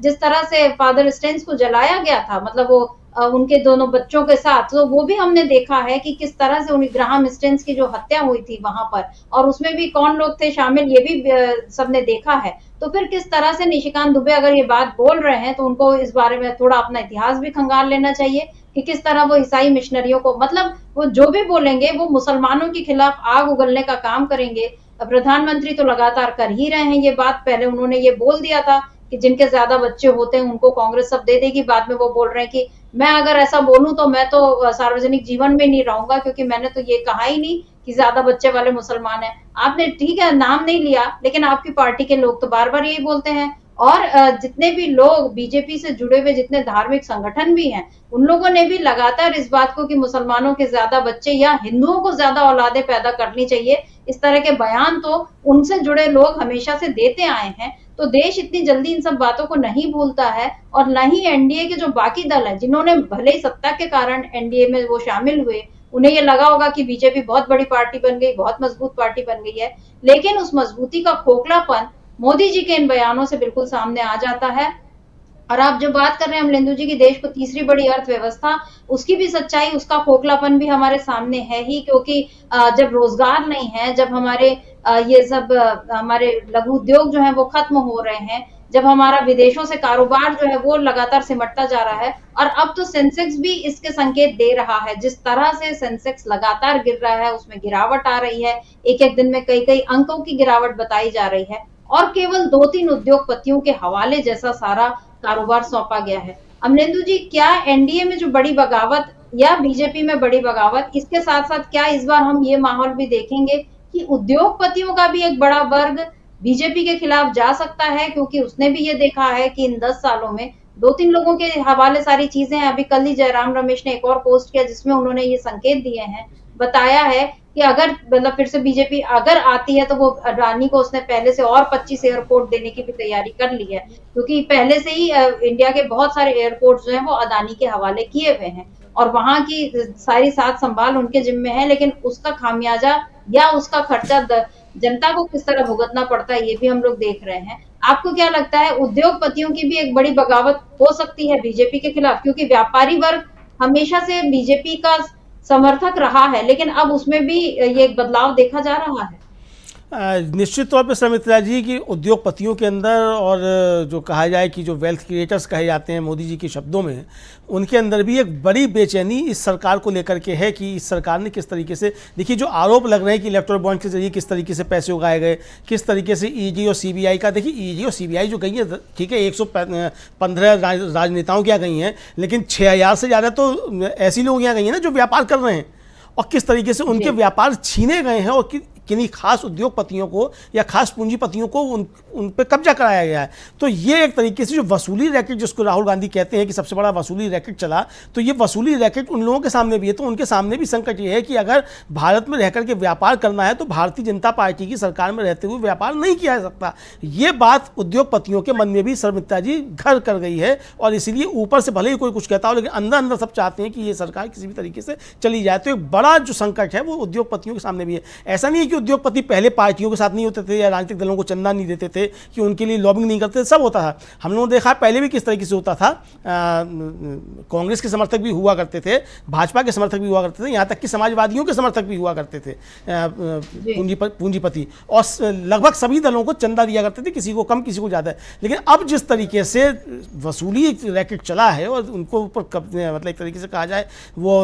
जिस तरह से फादर स्टेन्स को जलाया गया था, मतलब वो उनके दोनों बच्चों के साथ, तो वो भी हमने देखा है कि किस तरह से उन्हें ग्राहम स्टेन्स की जो हत्या हुई थी वहां पर, और उसमें भी कौन लोग थे शामिल ये भी सबने देखा है। तो फिर किस तरह से निशिकांत दुबे अगर ये बात बोल रहे हैं तो उनको इस बारे में थोड़ा अपना इतिहास भी खंगाल लेना चाहिए कि किस तरह वो ईसाई मिशनरियों को, मतलब वो जो भी बोलेंगे वो मुसलमानों के खिलाफ आग उगलने का काम करेंगे। प्रधानमंत्री तो लगातार कर ही रहे हैं ये बात। पहले उन्होंने ये बोल दिया था कि जिनके ज्यादा बच्चे होते हैं उनको कांग्रेस सब दे देगी। बाद में वो बोल रहे हैं कि मैं अगर ऐसा बोलूं तो मैं तो सार्वजनिक जीवन में नहीं रहूंगा, क्योंकि मैंने तो ये कहा ही नहीं कि ज्यादा बच्चे वाले मुसलमान हैं। आपने ठीक है नाम नहीं लिया, लेकिन आपकी पार्टी के लोग तो बार बार यही बोलते हैं। और जितने भी लोग बीजेपी से जुड़े हुए जितने धार्मिक संगठन भी हैं, उन लोगों ने भी लगातार इस बात को कि मुसलमानों के ज्यादा बच्चे या हिंदुओं को ज्यादा औलादे पैदा करनी चाहिए, इस तरह के बयान तो उनसे जुड़े लोग हमेशा से देते आए हैं। तो देश इतनी जल्दी इन सब बातों को नहीं भूलता है, और न ही एनडीए के जो बाकी दल हैं जिन्होंने भले ही सत्ता के कारण एनडीए में वो शामिल हुए, उन्हें ये लगा होगा कि बीजेपी बहुत बड़ी पार्टी बन गई, बहुत मजबूत पार्टी बन गई है, लेकिन उस मजबूती का खोखलापन मोदी जी के इन बयानों से बिल्कुल सामने आ जाता है। और आप जो बात कर रहे हैं अमलेंदु जी की देश को तीसरी बड़ी अर्थव्यवस्था, उसकी भी सच्चाई, उसका खोखलापन भी हमारे सामने है ही, क्योंकि जब रोजगार नहीं है, जब हमारे ये सब हमारे लघु उद्योग जो है वो खत्म हो रहे हैं, जब हमारा विदेशों से कारोबार जो है वो लगातार सिमटता जा रहा है, और अब तो सेंसेक्स भी इसके संकेत दे रहा है। जिस तरह से सेंसेक्स लगातार गिर रहा है, उसमें गिरावट आ रही है, एक दिन में कई अंकों की गिरावट बताई जा रही है, और केवल 2-3 उद्योगपतियों के हवाले जैसा सारा कारोबार सौंपा गया है। अमलेंदु जी, क्या एनडीए में जो बड़ी बगावत या बीजेपी में बड़ी बगावत, इसके साथ साथ क्या इस बार हम ये माहौल भी देखेंगे कि उद्योगपतियों का भी एक बड़ा वर्ग बीजेपी के खिलाफ जा सकता है? क्योंकि उसने भी ये देखा है कि इन 10 सालों में 2-3 लोगों के हवाले सारी चीजें हैं। अभी कल ही जयराम रमेश ने एक और पोस्ट किया जिसमें उन्होंने ये संकेत दिए हैं, बताया है कि अगर मतलब फिर से बीजेपी अगर आती है तो वो अडानी को उसने पहले से और 25 एयरपोर्ट देने की भी तैयारी कर ली है, क्योंकि पहले से ही इंडिया के बहुत सारे एयरपोर्ट जो हैं वो अडानी के हवाले किए हुए हैं और वहां की सारी साथ संभाल उनके जिम्मे है, लेकिन उसका खामियाजा या उसका खर्चा जनता को किस तरह भुगतना पड़ता है ये भी हम लोग देख रहे हैं। आपको क्या लगता है, उद्योगपतियों की भी एक बड़ी बगावत हो सकती है बीजेपी के खिलाफ, क्योंकि व्यापारी वर्ग हमेशा से बीजेपी का समर्थक रहा है, लेकिन अब उसमें भी ये एक बदलाव देखा जा रहा है। निश्चित तौर पे सुमित्रा जी की उद्योगपतियों के अंदर और जो कहा जाए कि जो वेल्थ क्रिएटर्स कहे जाते हैं मोदी जी के शब्दों में, उनके अंदर भी एक बड़ी बेचैनी इस सरकार को लेकर के है कि इस सरकार ने किस तरीके से, देखिए जो आरोप लग रहे हैं कि इलेक्टोरल बॉन्ड के जरिए किस तरीके से पैसे उगाए गए, किस तरीके से ईडी और सीबीआई का, देखिए ईडी और सीबीआई जो गई है ठीक है 115 राजनेताओं क्या गई हैं, लेकिन 6000 से ज़्यादा तो ऐसी लोग यहाँ गई हैं ना जो व्यापार कर रहे हैं, और किस तरीके से उनके व्यापार छीने गए हैं और किन्हीं खास उद्योगपतियों को या खास पूंजीपतियों को उन पे कब्जा कराया गया है। तो ये एक तरीके से जो वसूली रैकेट जिसको राहुल गांधी कहते हैं कि सबसे बड़ा वसूली रैकेट चला, तो ये वसूली रैकेट उन लोगों के सामने भी है। तो उनके सामने भी संकट ये है कि अगर भारत में रहकर के व्यापार करना है तो भारतीय जनता पार्टी की सरकार में रहते हुए व्यापार नहीं किया जा सकता। ये बात उद्योगपतियों के मन में भी शर्मिष्ठा जी घर कर गई है, और इसीलिए ऊपर से भले ही कोई कुछ कहता हो लेकिन अंदर अंदर सब चाहते हैं कि ये सरकार किसी भी तरीके से चली जाए। तो एक बड़ा जो संकट है वो उद्योगपतियों के सामने भी है। ऐसा नहीं है कि उद्योगपति पहले पार्टियों के साथ नहीं होते थे या राजनीतिक दलों को चंदा नहीं देते थे कि उनके लिए लॉबिंग नहीं करते थे, सब होता था। हम लोगों ने देखा पहले भी किस तरीके से होता था, कांग्रेस के समर्थक भी हुआ करते थे, भाजपा के समर्थक भी हुआ करते थे, यहाँ तक कि समाजवादियों के समर्थक भी हुआ करते थे पूंजीपति, और लगभग सभी दलों को चंदा दिया करते थे, किसी को कम किसी को ज़्यादा। लेकिन अब जिस तरीके से वसूली रैकेट चला है और उनको ऊपर मतलब एक तरीके से कहा जाए वो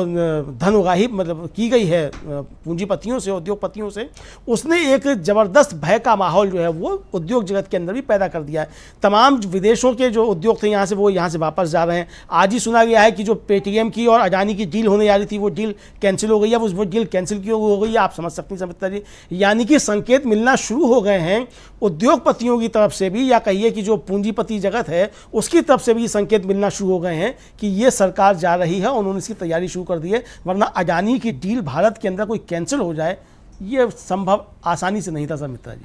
धन उगाही मतलब की गई है पूंजीपतियों से, उद्योगपतियों से, उसने एक जबरदस्त भय का माहौल जो है वो उद्योग जगत के अंदर भी पैदा कर दिया है। तमाम विदेशों के जो उद्योग थे यहाँ से वो यहाँ से वापस जा रहे हैं। आज ही सुना गया है कि जो पेटीएम की और अडानी की डील होने जा रही थी वो डील कैंसिल हो गई है। वो डील कैंसिल क्यों हो गई है आप समझ सकती हैं समझता जी। यानी कि संकेत मिलना शुरू हो गए हैं उद्योगपतियों की तरफ से भी, या कहिए कि जो पूंजीपति जगत है उसकी तरफ से भी संकेत मिलना शुरू हो गए हैं कि ये सरकार जा रही है, उन्होंने इसकी तैयारी शुरू कर दी है। वरना अडानी की डील भारत के अंदर कोई कैंसिल हो जाए ये संभव आसानी से नहीं था मित्रा जी।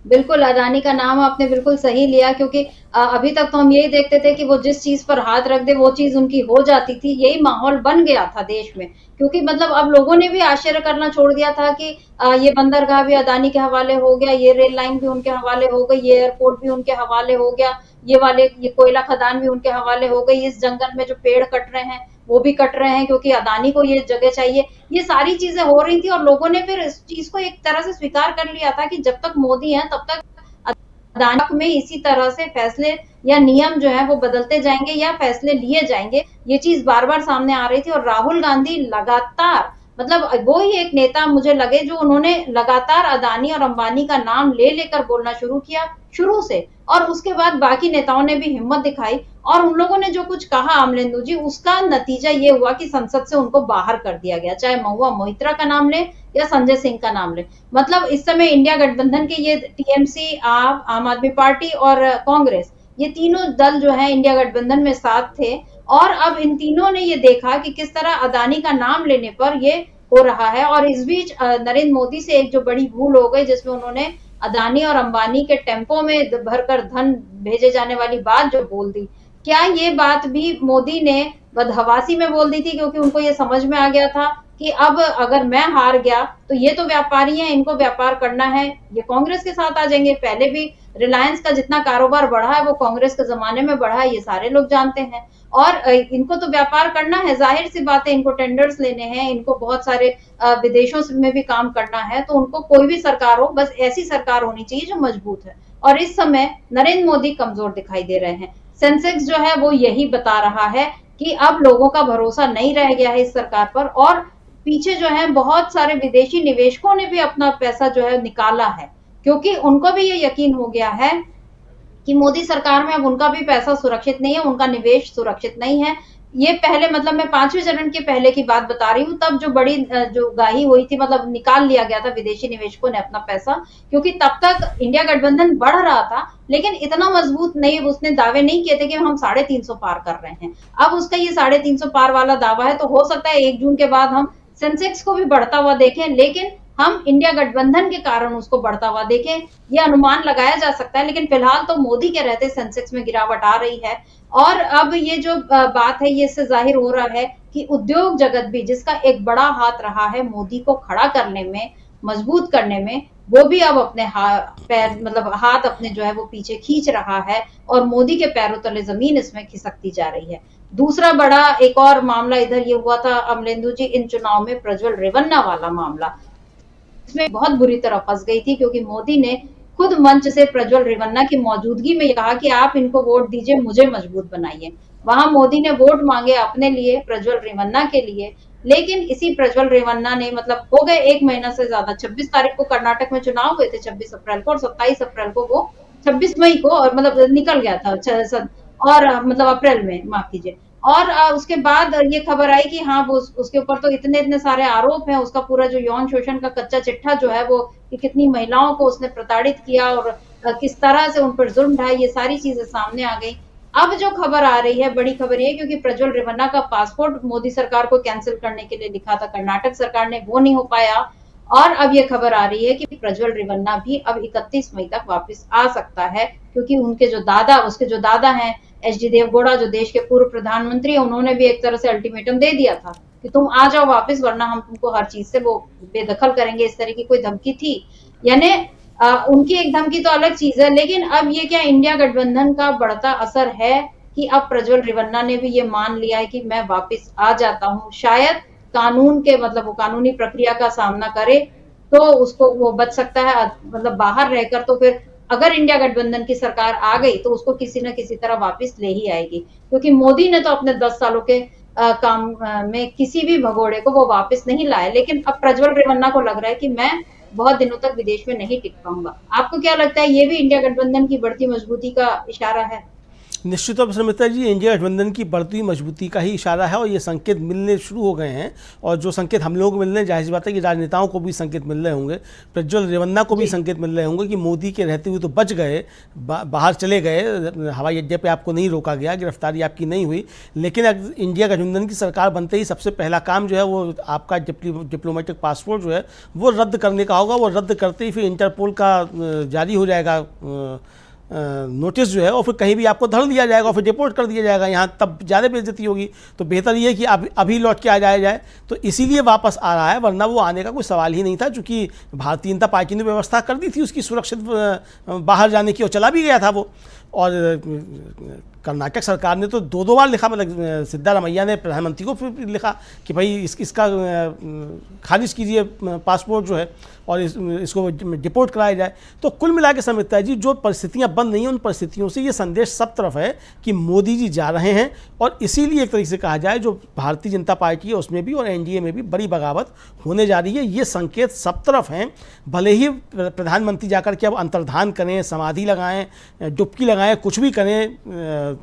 बिल्कुल, अडानी का नाम आपने बिल्कुल सही लिया, क्योंकि अभी तक तो हम यही देखते थे कि वो जिस चीज पर हाथ रख दे वो चीज उनकी हो जाती थी। यही माहौल बन गया था देश में, क्योंकि मतलब अब लोगों ने भी आश्चर्य करना छोड़ दिया था कि ये बंदरगाह भी अडानी के हवाले हो गया, ये रेल लाइन भी उनके हवाले हो गई, ये एयरपोर्ट भी उनके हवाले हो गया, ये कोयला खदान भी उनके हवाले हो गई, इस जंगल में जो पेड़ कट रहे हैं वो भी कट रहे हैं क्योंकि अडानी को ये जगह चाहिए। ये सारी चीजें हो रही थी और लोगों ने फिर इस चीज को एक तरह से स्वीकार कर लिया था कि जब तक मोदी हैं तब तक अदालत में इसी तरह से फैसले या नियम जो है वो बदलते जाएंगे या फैसले लिए जाएंगे। ये चीज बार बार सामने आ रही थी और राहुल गांधी लगातार मतलब वो ही एक नेता मुझे लगे जो उन्होंने लगातार अडानी और अंबानी का नाम ले लेकर बोलना शुरू किया शुरू से, और उसके बाद बाकी नेताओं ने भी हिम्मत दिखाई और उन लोगों ने जो कुछ कहा अमलेंदु जी, उसका नतीजा ये हुआ कि संसद से उनको बाहर कर दिया गया, चाहे महुआ मोइत्रा का नाम ले या संजय सिंह का नाम ले। मतलब इस समय इंडिया गठबंधन के ये टीएमसी, आप, आम आदमी पार्टी और कांग्रेस, ये तीनों दल जो है इंडिया गठबंधन में साथ थे, और अब इन तीनों ने ये देखा कि किस तरह अडानी का नाम लेने पर ये हो रहा है। और इस बीच नरेंद्र मोदी से एक जो बड़ी भूल हो गई जिसमें उन्होंने अडानी और अंबानी के टेम्पो में भरकर धन भेजे जाने वाली बात जो बोल दी, क्या ये बात भी मोदी ने बदहवासी में बोल दी थी, क्योंकि उनको ये समझ में आ गया था कि अब अगर मैं हार गया तो ये तो व्यापारी हैं, इनको व्यापार करना है, ये कांग्रेस के साथ आ जाएंगे। पहले भी रिलायंस का जितना कारोबार बढ़ा है वो कांग्रेस के जमाने में बढ़ा है, ये सारे लोग जानते हैं, और इनको तो व्यापार करना है, जाहिर सी बात है, इनको टेंडर्स लेने हैं, इनको बहुत सारे विदेशों में भी काम करना है, तो उनको कोई भी सरकार हो, बस ऐसी सरकार होनी चाहिए जो मजबूत है। और इस समय नरेंद्र मोदी कमजोर दिखाई दे रहे हैं। सेंसेक्स जो है वो यही बता रहा है कि अब लोगों का भरोसा नहीं रह गया है इस सरकार पर, और पीछे जो है बहुत सारे विदेशी निवेशकों ने भी अपना पैसा जो है निकाला है, क्योंकि उनको भी ये यकीन हो गया है कि मोदी सरकार में अब उनका भी पैसा सुरक्षित नहीं है, उनका निवेश सुरक्षित नहीं है। ये पहले मतलब मैं 5वें चरण के पहले की बात बता रही हूँ, तब जो बड़ी जो गाही हुई थी, मतलब निकाल लिया गया था विदेशी निवेशकों ने अपना पैसा, क्योंकि तब तक इंडिया गठबंधन बढ़ रहा था लेकिन इतना मजबूत नहीं, उसने दावे नहीं किए थे कि हम 350 पार कर रहे हैं। अब उसका ये 350 पार वाला दावा है, तो हो सकता है 1 जून के बाद हम सेंसेक्स को भी बढ़ता हुआ देखें, लेकिन हम इंडिया गठबंधन के कारण उसको बढ़ता हुआ देखें, ये अनुमान लगाया जा सकता है। लेकिन फिलहाल तो मोदी के रहते सेंसेक्स में गिरावट आ रही है। और अब ये जो बात है, ये इससे जाहिर हो रहा है कि उद्योग जगत भी, जिसका एक बड़ा हाथ रहा है मोदी को खड़ा करने में, मजबूत करने में, वो भी अब अपने हाथ अपने जो है वो पीछे खींच रहा है और मोदी के पैरों तले जमीन इसमें खिसकती जा रही है। दूसरा बड़ा एक और मामला इधर ये हुआ था अमलेंदु जी, इन चुनाव में प्रज्वल रेवन्ना वाला मामला, इसमें बहुत बुरी तरह फंस गई थी, क्योंकि मोदी ने खुद मंच से प्रज्वल रेवन्ना की मौजूदगी में कहा कि आप इनको वोट दीजिए, मुझे मजबूत बनाइए। वहां मोदी ने वोट मांगे अपने लिए, प्रज्वल रेवन्ना के लिए, लेकिन इसी प्रज्वल रेवन्ना ने, मतलब हो गए 1 महीना से ज्यादा, 26 तारीख को कर्नाटक में चुनाव हुए थे, 26 अप्रैल को, और 27 अप्रैल को वो 26 मई को और मतलब निकल गया था, और मतलब अप्रैल में, माफ कीजिए। और उसके बाद ये खबर आई कि हाँ वो उसके ऊपर तो इतने सारे आरोप हैं, उसका पूरा जो यौन शोषण का कच्चा चिट्ठा जो है वो, कि कितनी महिलाओं को उसने प्रताड़ित किया और किस तरह से उन पर जुल्म ढाया, ये सारी चीजें सामने आ गई। अब जो खबर आ रही है, बड़ी खबर ये, क्योंकि प्रज्वल रेवन्ना का पासपोर्ट मोदी सरकार को कैंसिल करने के लिए लिखा था कर्नाटक सरकार ने, वो नहीं हो पाया। और अब ये खबर आ रही है कि प्रज्वल रेवन्ना भी अब 31 मई तक वापस आ सकता है, क्योंकि उसके जो दादा हैं एच.डी. देवगौड़ा, जो देश के पूर्व प्रधानमंत्री हैं, उन्होंने भी एक तरह से अल्टीमेटम दे दिया था कि तुम आ जाओ वापस, वरना हम तुमको हर चीज से वो बेदखल करेंगे, इस तरह की कोई धमकी थी। यानी उनकी एक धमकी तो अलग चीज है, लेकिन अब ये क्या इंडिया गठबंधन का बढ़ता असर है कि अब प्रज्वल रेवन्ना ने भी ये मान लिया है कि मैं वापस आ जाता हूँ। शायद कानून के, मतलब वो कानूनी प्रक्रिया का सामना करे तो उसको वो बच सकता है, मतलब बाहर रहकर तो फिर अगर इंडिया गठबंधन की सरकार आ गई तो उसको किसी न किसी तरह वापस ले ही आएगी, क्योंकि मोदी ने तो अपने 10 सालों के काम में किसी भी भगोड़े को वो वापस नहीं लाए। लेकिन अब प्रज्वल रेवन्ना को लग रहा है कि मैं बहुत दिनों तक विदेश में नहीं टिक पाऊंगा। आपको क्या लगता है, ये भी इंडिया गठबंधन की बढ़ती मजबूती का इशारा है? निश्चित तौर पर मित्रा जी, इंडिया गठबंधन की बढ़ती मजबूती का ही इशारा है और ये संकेत मिलने शुरू हो गए हैं। और जो संकेत हम लोग मिल रहे हैं, जाहिर सी बात है कि राजनेताओं को भी संकेत मिल रहे होंगे, प्रज्वल रेवन्ना को भी संकेत मिल रहे होंगे कि मोदी के रहते हुए तो बच गए, बाहर चले गए, हवाई अड्डे पे आपको नहीं रोका गया, गिरफ्तारी आपकी नहीं हुई। लेकिन इंडिया गठबंधन की सरकार बनते ही सबसे पहला काम जो है वो आपका डिप्लोमेटिक पासपोर्ट जो है वो रद्द करने का होगा। वो रद्द करते ही फिर इंटरपोल का जारी हो जाएगा नोटिस जो है, और फिर कहीं भी आपको धर दिया जाएगा और फिर डिपोर्ट कर दिया जाएगा यहाँ, तब ज़्यादा बेइज्जती होगी। तो बेहतर ये है कि अभी लौट के आ जाए। तो इसीलिए वापस आ रहा है, वरना वो आने का कोई सवाल ही नहीं था, क्योंकि भारतीय जनता पार्टी ने व्यवस्था कर दी थी उसकी सुरक्षित बाहर जाने की, और चला भी गया था वो। और कर्नाटक सरकार ने तो 2 बार लिखा, मतलब सिद्धारमैया ने प्रधानमंत्री को फिर लिखा कि भाई इसका खारिज कीजिए पासपोर्ट जो है और इसको डिपोर्ट कराया जाए। तो कुल मिला के समझता जी, जो परिस्थितियां बन रही हैं उन परिस्थितियों से ये संदेश सब तरफ है कि मोदी जी जा रहे हैं। और इसीलिए एक तरीके से कहा जाए, जो भारतीय जनता पार्टी है उसमें भी और एनडीए में भी बड़ी बगावत होने जा रही है। ये संकेत सब तरफ हैं। भले ही प्रधानमंत्री जाकर के अब अंतर्धान करें, समाधि लगाएं, डुबकी लगाएं, कुछ भी करें,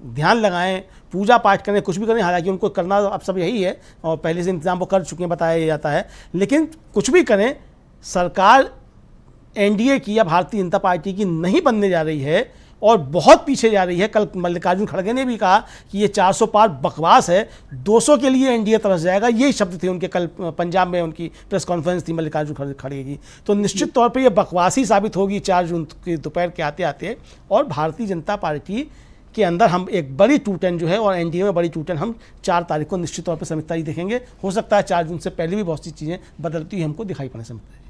ध्यान लगाएं, पूजा पाठ करें, कुछ भी करें, हालांकि उनको करना अब सब यही है और पहले से इंतजाम वो कर चुके हैं, बताया जाता है। लेकिन कुछ भी करें, सरकार एनडीए की या भारतीय जनता पार्टी की नहीं बनने जा रही है और बहुत पीछे जा रही है। कल मल्लिकार्जुन खड़गे ने भी कहा कि ये 400 पार बकवास है, 200 के लिए एनडीए तरस जाएगा, यही शब्द थे उनके। कल पंजाब में उनकी प्रेस कॉन्फ्रेंस थी मल्लिकार्जुन खड़गे की। तो निश्चित तौर पे ये बकवास ही साबित होगी 4 जून की दोपहर के आते आते। और भारतीय जनता पार्टी के अंदर हम एक बड़ी टूटन जो है, और एनडीए में बड़ी टूटन हम 4 तारीख को निश्चित तौर पर समिता ही देखेंगे। हो सकता है 4 जून से पहले भी बहुत सी चीज़ें बदलती हुई हमको दिखाई पड़े। समिता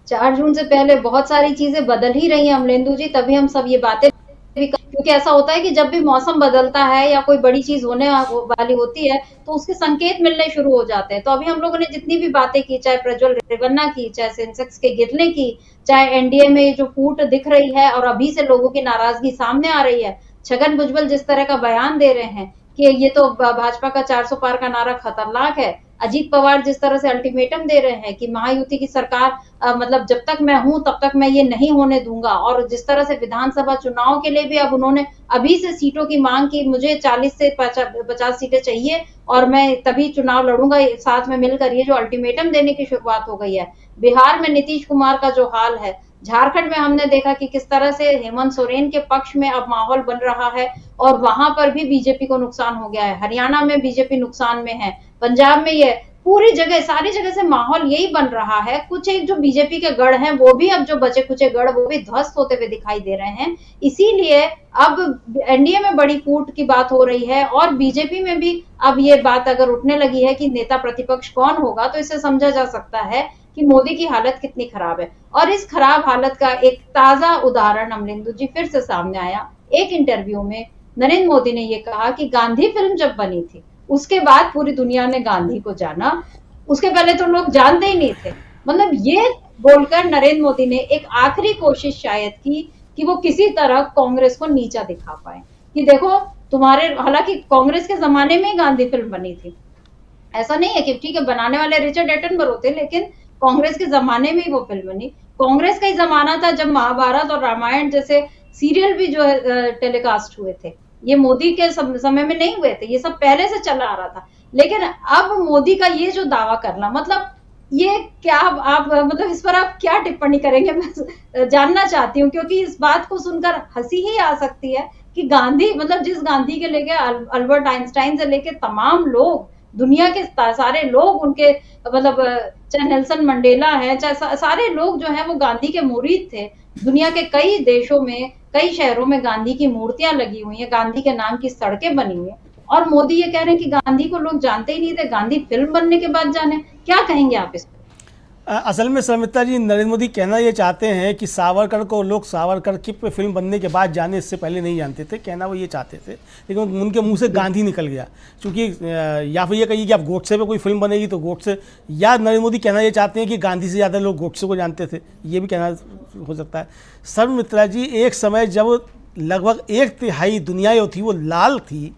4 जून से पहले बहुत सारी चीजें बदल ही रही हैं अमलेंदु जी, तभी हम सब ये बातें भी, क्योंकि ऐसा होता है कि जब भी मौसम बदलता है या कोई बड़ी चीज होने वाली होती है तो उसके संकेत मिलने शुरू हो जाते हैं। तो अभी हम लोगों ने जितनी भी बातें की, चाहे प्रज्वल रेवन्ना की, चाहे सेंसेक्स के गिरने की, चाहे एनडीए में जो फूट दिख रही है और अभी से लोगों की नाराजगी सामने आ रही है, छगन भुजबल जिस तरह का बयान दे रहे हैं कि ये तो भाजपा का 400 पार का नारा खतरनाक है, अजीत पवार जिस तरह से अल्टीमेटम दे रहे हैं कि महायुति की सरकार मतलब जब तक मैं हूं तब तक मैं ये नहीं होने दूंगा, और जिस तरह से विधानसभा चुनाव के लिए भी अब उन्होंने अभी से सीटों की मांग की, मुझे 40 से 50 सीटें चाहिए और मैं तभी चुनाव लड़ूंगा साथ में मिलकर, ये जो अल्टीमेटम देने की शुरुआत हो गई है। बिहार में नीतीश कुमार का जो हाल है, झारखंड में हमने देखा कि किस तरह से हेमंत सोरेन के पक्ष में अब माहौल बन रहा है और वहां पर भी बीजेपी को नुकसान हो गया है, हरियाणा में बीजेपी नुकसान में है, पंजाब में ये पूरी जगह सारी जगह से माहौल यही बन रहा है। कुछ एक जो बीजेपी के गढ़ हैं वो भी अब जो बचे कुचे गढ़ वो भी ध्वस्त होते हुए दिखाई दे रहे हैं। इसीलिए अब एनडीए में बड़ी फूट की बात हो रही है और बीजेपी में भी अब ये बात अगर उठने लगी है कि नेता प्रतिपक्ष कौन होगा, तो इससे समझा जा सकता है कि मोदी की हालत कितनी खराब है। और इस खराब हालत का एक ताजा उदाहरण अमलिंदु जी फिर से सामने आया। एक इंटरव्यू में नरेंद्र मोदी ने ये कहा कि गांधी फिल्म जब बनी थी उसके बाद पूरी दुनिया ने गांधी को जाना, उसके पहले तो लोग जानते ही नहीं थे। मतलब ये बोलकर नरेंद्र मोदी ने एक आखिरी कोशिश शायद की कि वो किसी तरह कांग्रेस को नीचा दिखा पाए कि देखो तुम्हारे, हालांकि कांग्रेस के जमाने में ही गांधी फिल्म बनी थी, ऐसा नहीं है कि ठीक है बनाने वाले रिचर्ड एटनबरो थे, लेकिन कांग्रेस के जमाने में ही वो फिल्म बनी। कांग्रेस का ही जमाना था जब महाभारत और रामायण जैसे सीरियल भी जो है टेलीकास्ट हुए थे। ये मोदी के समय में नहीं हुए थे, ये सब पहले से चला आ रहा था। लेकिन अब मोदी का ये जो दावा करना, मतलब ये क्या आप मतलब इस पर आप क्या टिप्पणी करेंगे, मैं जानना चाहती हूँ, क्योंकि इस बात को सुनकर हंसी ही आ सकती है कि गांधी, मतलब जिस गांधी के लेके अल्बर्ट आइंस्टाइन से लेके तमाम लोग, दुनिया के सारे लोग उनके, मतलब चाहे नेल्सन मंडेला है, चाहे सारे लोग जो है वो गांधी के मुरीद थे। दुनिया के कई देशों में, कई शहरों में गांधी की मूर्तियां लगी हुई हैं, गांधी के नाम की सड़कें बनी हुई हैं, और मोदी ये कह रहे हैं कि गांधी को लोग जानते ही नहीं थे, गांधी फिल्म बनने के बाद जाने। क्या कहेंगे आप इस पर? असल में समिता जी, नरेंद्र मोदी कहना ये चाहते हैं कि सावरकर को लोग सावरकर की फिल्म बनने के बाद जाने, इससे पहले नहीं जानते थे, कहना वो ये चाहते थे, लेकिन उनके मुंह से गांधी निकल गया। क्योंकि या फिर ये कहिए कि आप गोडसे पे कोई फिल्म बनेगी तो गोडसे, या नरेंद्र मोदी कहना ये चाहते हैं कि गांधी से ज़्यादा लोग गोडसे को जानते थे, ये भी कहना हो सकता है। सर्वमित्रा जी, एक समय जब लगभग 1/3 दुनिया जो थी वो लाल थी,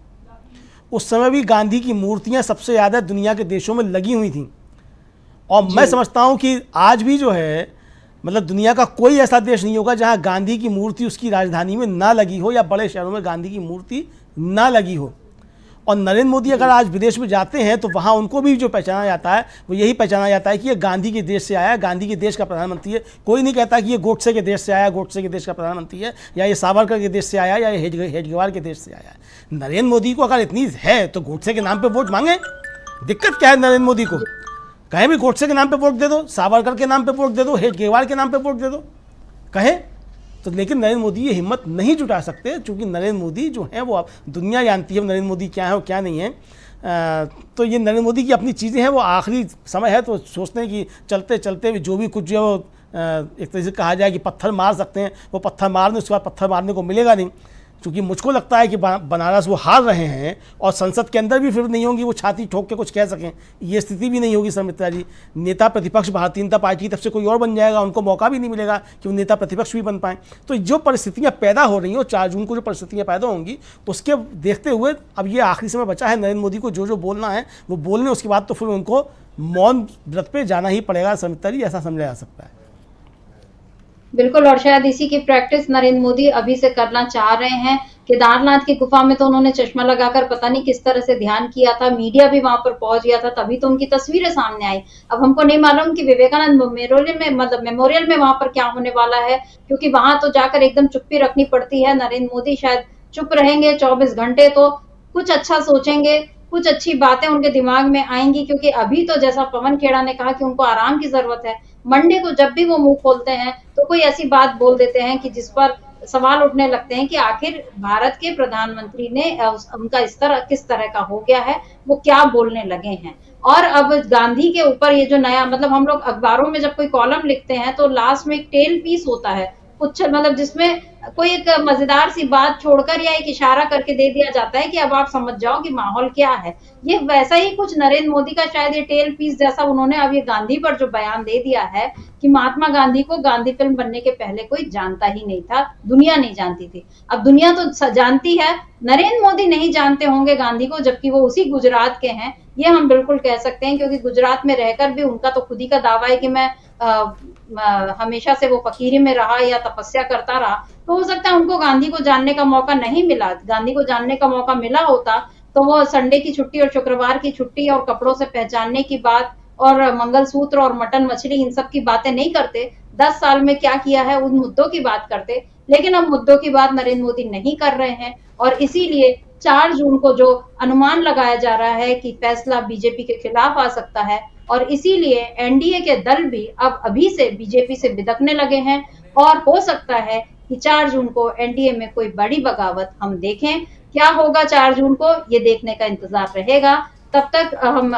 उस समय भी गांधी की मूर्तियाँ सबसे ज़्यादा दुनिया के देशों में लगी हुई थी। और मैं समझता हूं कि आज भी जो है, मतलब दुनिया का कोई ऐसा देश नहीं होगा जहां गांधी की मूर्ति उसकी राजधानी में ना लगी हो, या बड़े शहरों में गांधी की मूर्ति ना लगी हो। और नरेंद्र मोदी अगर आज विदेश में जाते हैं तो वहां उनको भी जो पहचाना जाता है वो यही पहचाना जाता है कि ये गांधी के देश से आया है, गांधी के देश का प्रधानमंत्री है। कोई नहीं कहता कि ये गोडसे के देश से आया, गोडसे के देश का प्रधानमंत्री है, या ये सावरकर के देश से आया, या ये हेडगेवार के देश से आया है। नरेंद्र मोदी को अगर इतनी है तो गोडसे के नाम पर वोट मांगे, दिक्कत क्या है नरेंद्र मोदी को? कहें भी गोडसे के नाम पे वोट दे दो, सावरकर के नाम पे वोट दे दो, हेडगेवार के नाम पे वोट दे दो, कहें तो। लेकिन नरेंद्र मोदी ये हिम्मत नहीं जुटा सकते, क्योंकि नरेंद्र मोदी जो है वो दुनिया जानती है नरेंद्र मोदी क्या है और क्या नहीं है। तो ये नरेंद्र मोदी की अपनी चीज़ें हैं, वो आखिरी समय है तो सोचते हैं कि चलते चलते जो भी कुछ जो एक तरह से कहा जाए कि पत्थर मार सकते हैं वो पत्थर मार दें, उसके बाद पत्थर मारने को मिलेगा नहीं। क्योंकि मुझको लगता है कि बनारस वो हार रहे हैं और संसद के अंदर भी फिर नहीं होंगी वो छाती ठोक के कुछ कह सकें, ये स्थिति भी नहीं होगी समित्रा जी। नेता प्रतिपक्ष भारतीय जनता पार्टी की तरफ से कोई और बन जाएगा, उनको मौका भी नहीं मिलेगा कि वो नेता प्रतिपक्ष भी बन पाएँ। तो जो परिस्थितियाँ पैदा हो रही हैं, 4 जून को जो परिस्थितियाँ पैदा होंगी उसके देखते हुए अब ये आखिरी समय बचा है नरेंद्र मोदी को जो बोलना है वो बोलने, उसके बाद तो फिर उनको मौन व्रत पे जाना ही पड़ेगा समित्रा जी, ऐसा समझा जा सकता है। बिल्कुल, और शायद इसी की प्रैक्टिस नरेंद्र मोदी अभी से करना चाह रहे हैं। केदारनाथ की गुफा में तो उन्होंने चश्मा लगाकर पता नहीं किस तरह से ध्यान किया था, मीडिया भी वहां पर पहुंच गया था, तभी तो उनकी तस्वीरें सामने आई। अब हमको नहीं मालूम कि विवेकानंद मेमोरियल में वहां पर क्या होने वाला है, क्योंकि वहां तो जाकर एकदम चुप्पी रखनी पड़ती है। नरेंद्र मोदी शायद चुप रहेंगे 24 घंटे, तो कुछ अच्छा सोचेंगे, कुछ अच्छी बातें उनके दिमाग में आएंगी, क्योंकि अभी तो जैसा पवन खेड़ा ने कहा कि उनको आराम की जरूरत है। मंडे को जब भी वो मुंह खोलते हैं तो कोई ऐसी बात बोल देते हैं कि जिस पर सवाल उठने लगते हैं कि आखिर भारत के प्रधानमंत्री ने उनका किस तरह का हो गया है, वो क्या बोलने लगे हैं। और अब गांधी के ऊपर ये जो नया, मतलब हम लोग अखबारों में जब कोई कॉलम लिखते हैं तो लास्ट में एक टेल पीस होता है कुछ, मतलब जिसमें कोई एक मजेदार सी बात छोड़कर या एक इशारा करके दे दिया जाता है कि अब आप समझ जाओ कि माहौल क्या है। ये वैसा ही कुछ नरेंद्र मोदी का शायद ये टेल पीस जैसा उन्होंने अब ये गांधी पर जो बयान दे दिया है कि महात्मा गांधी को गांधी फिल्म बनने के पहले कोई जानता ही नहीं था, दुनिया नहीं जानती थी। अब दुनिया तो जानती है, नरेंद्र मोदी नहीं जानते होंगे गांधी को, जबकि वो उसी गुजरात के हैं, ये हम बिल्कुल कह सकते हैं, क्योंकि गुजरात में रहकर भी उनका तो खुद ही का दावा है कि मैं हमेशा से वो फकीरी में रहा या तपस्या करता रहा। तो हो सकता है उनको गांधी को जानने का मौका नहीं मिला। गांधी को जानने का मौका मिला होता तो वो संडे की छुट्टी और शुक्रवार की छुट्टी और कपड़ों से पहचानने की बात और मंगलसूत्र और मटन मछली इन सब की बातें नहीं करते, 10 साल में क्या किया है उन मुद्दों की बात करते। लेकिन अब मुद्दों की बात नरेंद्र मोदी नहीं कर रहे हैं, और इसीलिए 4 जून को जो अनुमान लगाया जा रहा है कि फैसला बीजेपी के खिलाफ आ सकता है और इसीलिए एनडीए के दल भी अब अभी से बीजेपी से बिदकने लगे हैं और हो सकता है कि 4 जून को एनडीए में कोई बड़ी बगावत हम देखें। क्या होगा 4 जून को, ये देखने का इंतजार रहेगा। तब तक हम